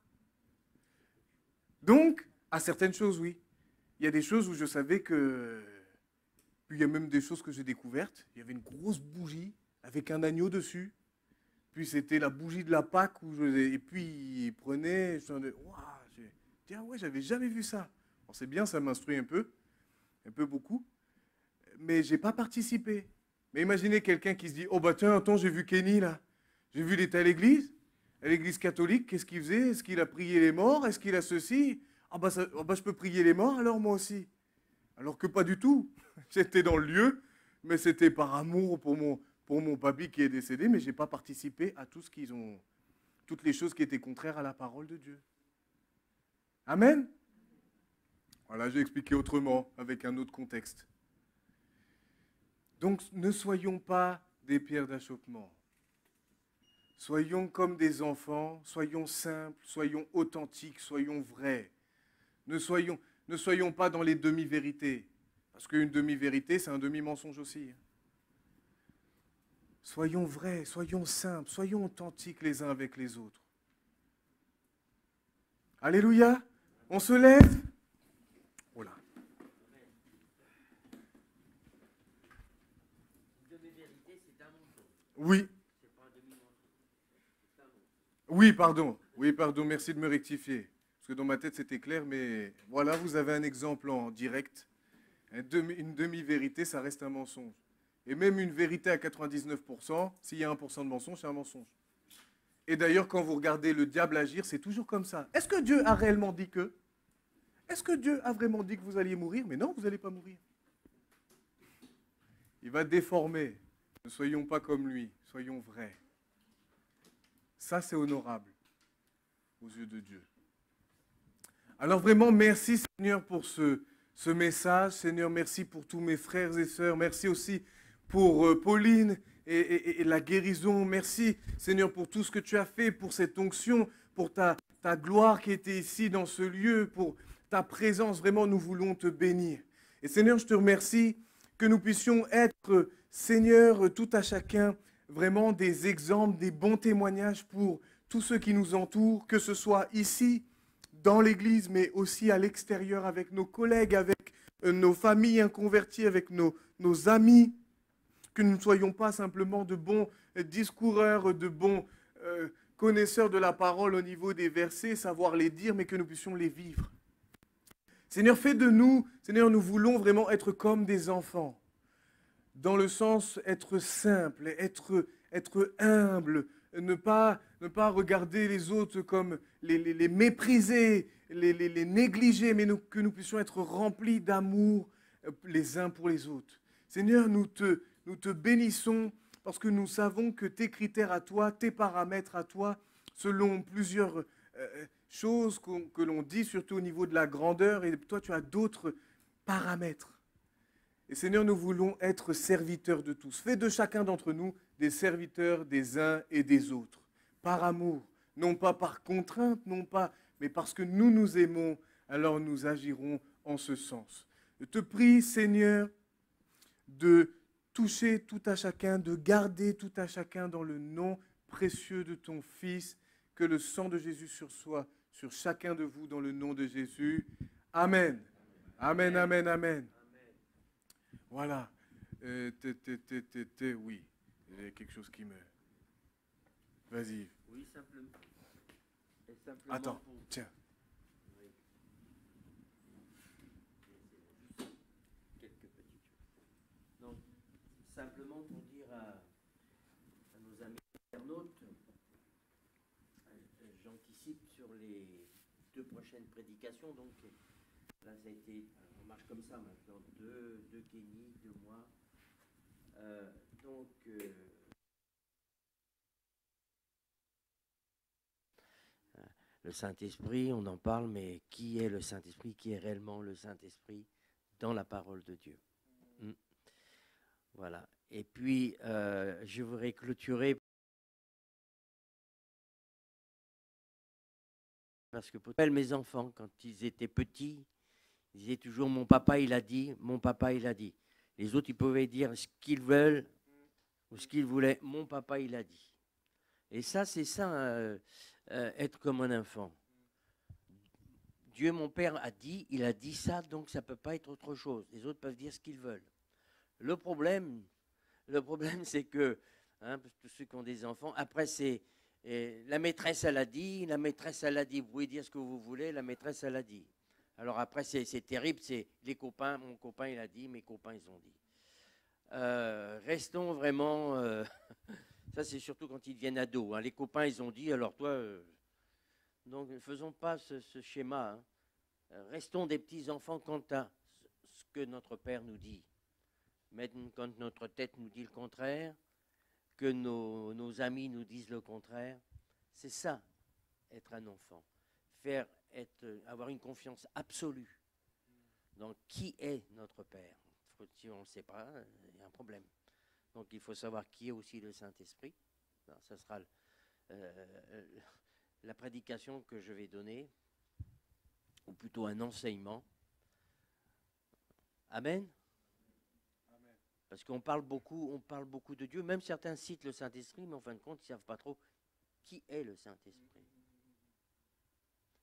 Donc, à certaines choses, oui. Il y a des choses où je savais que... Puis il y a même des choses que j'ai découvertes. Il y avait une grosse bougie avec un agneau dessus. Puis c'était la bougie de la Pâque. Et puis il prenait... Ah ouais, j'avais jamais vu ça. Bon, c'est bien, ça m'instruit un peu beaucoup. Mais je n'ai pas participé. Mais imaginez quelqu'un qui se dit, oh bah tiens, attends, j'ai vu Kenny là. J'ai vu, il était à l'église catholique, qu'est-ce qu'il faisait? Est-ce qu'il a prié les morts? Est-ce qu'il a ceci? Je peux prier les morts alors moi aussi. Alors que pas du tout. J'étais dans le lieu, mais c'était par amour pour mon papy qui est décédé, mais je n'ai pas participé à toutes les choses qui étaient contraires à la parole de Dieu. Amen. Voilà, j'ai expliqué autrement, avec un autre contexte. Donc, ne soyons pas des pierres d'achoppement. Soyons comme des enfants, soyons simples, soyons authentiques, soyons vrais. Ne soyons pas dans les demi-vérités. Parce qu'une demi-vérité, c'est un demi-mensonge aussi. Soyons vrais, soyons simples, soyons authentiques les uns avec les autres. Alléluia. On se lève. Oh là. Oui. Oui, pardon, merci de me rectifier. Parce que dans ma tête, c'était clair, mais voilà, vous avez un exemple en direct. Une demi-vérité, ça reste un mensonge. Et même une vérité à 99%, s'il y a 1% de mensonge, c'est un mensonge. Et d'ailleurs, quand vous regardez le diable agir, c'est toujours comme ça. Est-ce que Dieu a réellement dit que? Est-ce que Dieu a vraiment dit que vous alliez mourir? Mais non, vous n'allez pas mourir. Il va déformer. Ne soyons pas comme lui, soyons vrais. Ça, c'est honorable aux yeux de Dieu. Alors vraiment, merci Seigneur pour ce message. Seigneur, merci pour tous mes frères et sœurs. Merci aussi pour Pauline et la guérison. Merci Seigneur pour tout ce que tu as fait, pour cette onction, pour ta gloire qui était ici dans ce lieu, pour ta présence. Vraiment, nous voulons te bénir. Et Seigneur, je te remercie que nous puissions être, Seigneur, tout à chacun, vraiment des exemples, des bons témoignages pour tous ceux qui nous entourent, que ce soit ici, dans l'Église, mais aussi à l'extérieur, avec nos collègues, avec nos familles inconverties, avec nos amis, que nous ne soyons pas simplement de bons discoureurs, de bons connaisseurs de la parole au niveau des versets, savoir les dire, mais que nous puissions les vivre. Seigneur, fais de nous, Seigneur, nous voulons vraiment être comme des enfants, dans le sens être simple, être humble, ne pas regarder les autres comme les mépriser, les négliger, mais que nous puissions être remplis d'amour les uns pour les autres. Seigneur, nous te bénissons parce que nous savons que tes critères à toi, tes paramètres à toi, selon plusieurs choses que l'on dit, surtout au niveau de la grandeur, et toi tu as d'autres paramètres. Et Seigneur, nous voulons être serviteurs de tous. Fais de chacun d'entre nous des serviteurs des uns et des autres, par amour, non pas par contrainte, non pas, mais parce que nous nous aimons, alors nous agirons en ce sens. Je te prie, Seigneur, de toucher tout à chacun, de garder tout à chacun dans le nom précieux de ton Fils, que le sang de Jésus soit sur chacun de vous dans le nom de Jésus. Amen. Amen, amen, amen. Voilà. Oui, il y a quelque chose qui me... Vas-y. Oui, simplement. Attends, tiens. Quelques petites choses. Donc, simplement pour dire à nos amis internautes, j'anticipe sur les 2 prochaines prédications. Donc, là, ça a été, on marche comme ça maintenant, 2 Kenny, 2 mois. Le Saint-Esprit, on en parle, mais qui est le Saint-Esprit? Qui est réellement le Saint-Esprit dans la parole de Dieu? Voilà. Et puis, je voudrais clôturer parce que pour mes enfants, quand ils étaient petits, ils disaient toujours « mon papa, il a dit, mon papa, il a dit ». Les autres, ils pouvaient dire ce qu'ils veulent ou ce qu'ils voulaient. « Mon papa, il a dit ». Et ça, c'est ça, être comme un enfant. Dieu, mon Père, a dit, il a dit ça, donc ça ne peut pas être autre chose. Les autres peuvent dire ce qu'ils veulent. Le problème c'est que, tous ceux qui ont des enfants, après, c'est la maîtresse, elle a dit, vous pouvez dire ce que vous voulez, la maîtresse, elle a dit. Alors après, c'est terrible, c'est les copains, mon copain, il a dit, mes copains, ils ont dit. Restons vraiment... ça, c'est surtout quand ils deviennent ados. Les copains, ils ont dit, alors toi... donc, ne faisons pas ce schéma. Restons des petits-enfants quant à ce que notre Père nous dit. Mais quand notre tête nous dit le contraire, que nos amis nous disent le contraire, c'est ça, être un enfant. Avoir une confiance absolue dans qui est notre Père. Si on ne le sait pas, il y a un problème. Donc il faut savoir qui est aussi le Saint-Esprit. Ça sera la prédication que je vais donner, ou plutôt un enseignement. Amen. Parce qu'on parle beaucoup de Dieu. Même certains citent le Saint-Esprit, mais en fin de compte, ils ne savent pas trop qui est le Saint-Esprit.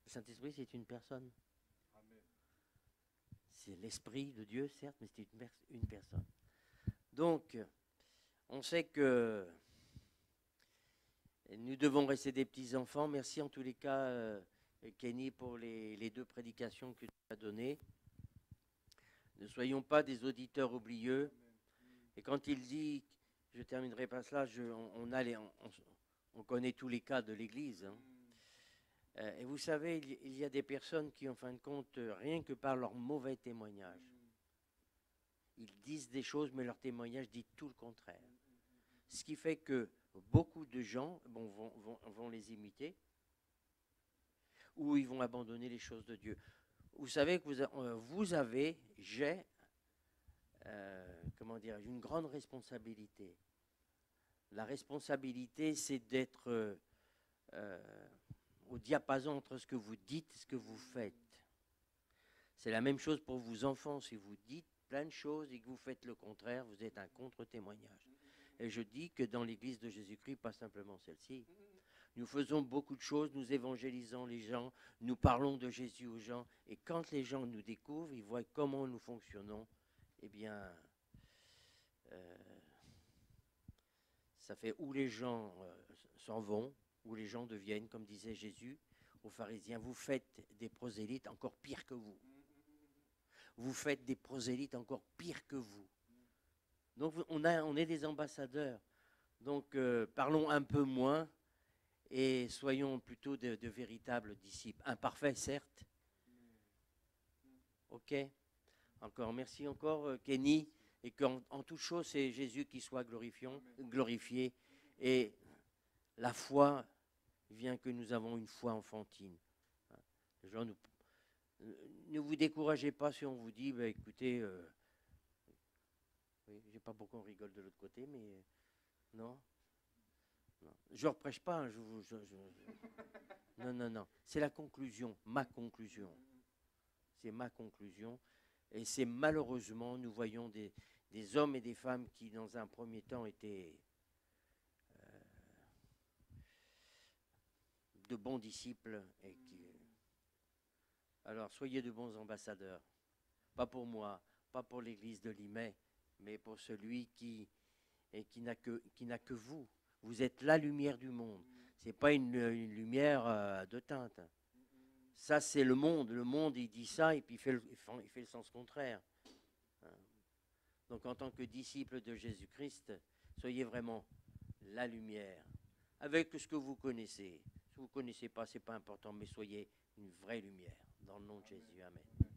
Le Saint-Esprit, c'est une personne. C'est l'Esprit de Dieu, certes, mais c'est une personne. Donc, on sait que nous devons rester des petits-enfants. Merci en tous les cas, Kenny, pour les 2 prédications que tu as données. Ne soyons pas des auditeurs oublieux. Et quand il dit, je terminerai par cela, on connaît tous les cas de l'Église. Et vous savez, il y a des personnes qui, en fin de compte, rien que par leur mauvais témoignage, ils disent des choses, mais leur témoignage dit tout le contraire. Ce qui fait que beaucoup de gens vont les imiter ou ils vont abandonner les choses de Dieu. Vous savez que j'ai une grande responsabilité. La responsabilité, c'est d'être au diapason entre ce que vous dites et ce que vous faites. C'est la même chose pour vos enfants. Si vous dites plein de choses et que vous faites le contraire, vous êtes un contre-témoignage. Et je dis que dans l'Église de Jésus-Christ, pas simplement celle-ci, nous faisons beaucoup de choses, nous évangélisons les gens, nous parlons de Jésus aux gens, et quand les gens nous découvrent, ils voient comment nous fonctionnons, eh bien, ça fait où les gens s'en vont, où les gens deviennent, comme disait Jésus aux pharisiens, vous faites des prosélytes encore pires que vous. Vous faites des prosélytes encore pires que vous. Donc on est des ambassadeurs. Donc parlons un peu moins et soyons plutôt de véritables disciples. Imparfaits, certes. Ok. Encore, merci encore, Kenny. Et qu'en toute chose, c'est Jésus qui soit glorifié. Et la foi vient que nous avons une foi enfantine. Les gens ne vous découragez pas si on vous dit, écoutez, oui. Je sais pas pourquoi on rigole de l'autre côté, mais non. Non. Je ne reprêche pas. Hein, Non, non, non. C'est la conclusion, ma conclusion. C'est ma conclusion. Et c'est malheureusement, nous voyons des hommes et des femmes qui, dans un premier temps, étaient de bons disciples. Alors, soyez de bons ambassadeurs. Pas pour moi, pas pour l'église de Limay, mais pour celui qui n'a que vous. Vous êtes la lumière du monde. Ce n'est pas une lumière de teinte. Ça, c'est le monde. Le monde, il dit ça et puis il fait le sens contraire. Donc, en tant que disciple de Jésus-Christ, soyez vraiment la lumière. Avec ce que vous connaissez. Si vous ne connaissez pas, ce n'est pas important, mais soyez une vraie lumière. Dans le nom de Jésus. Amen.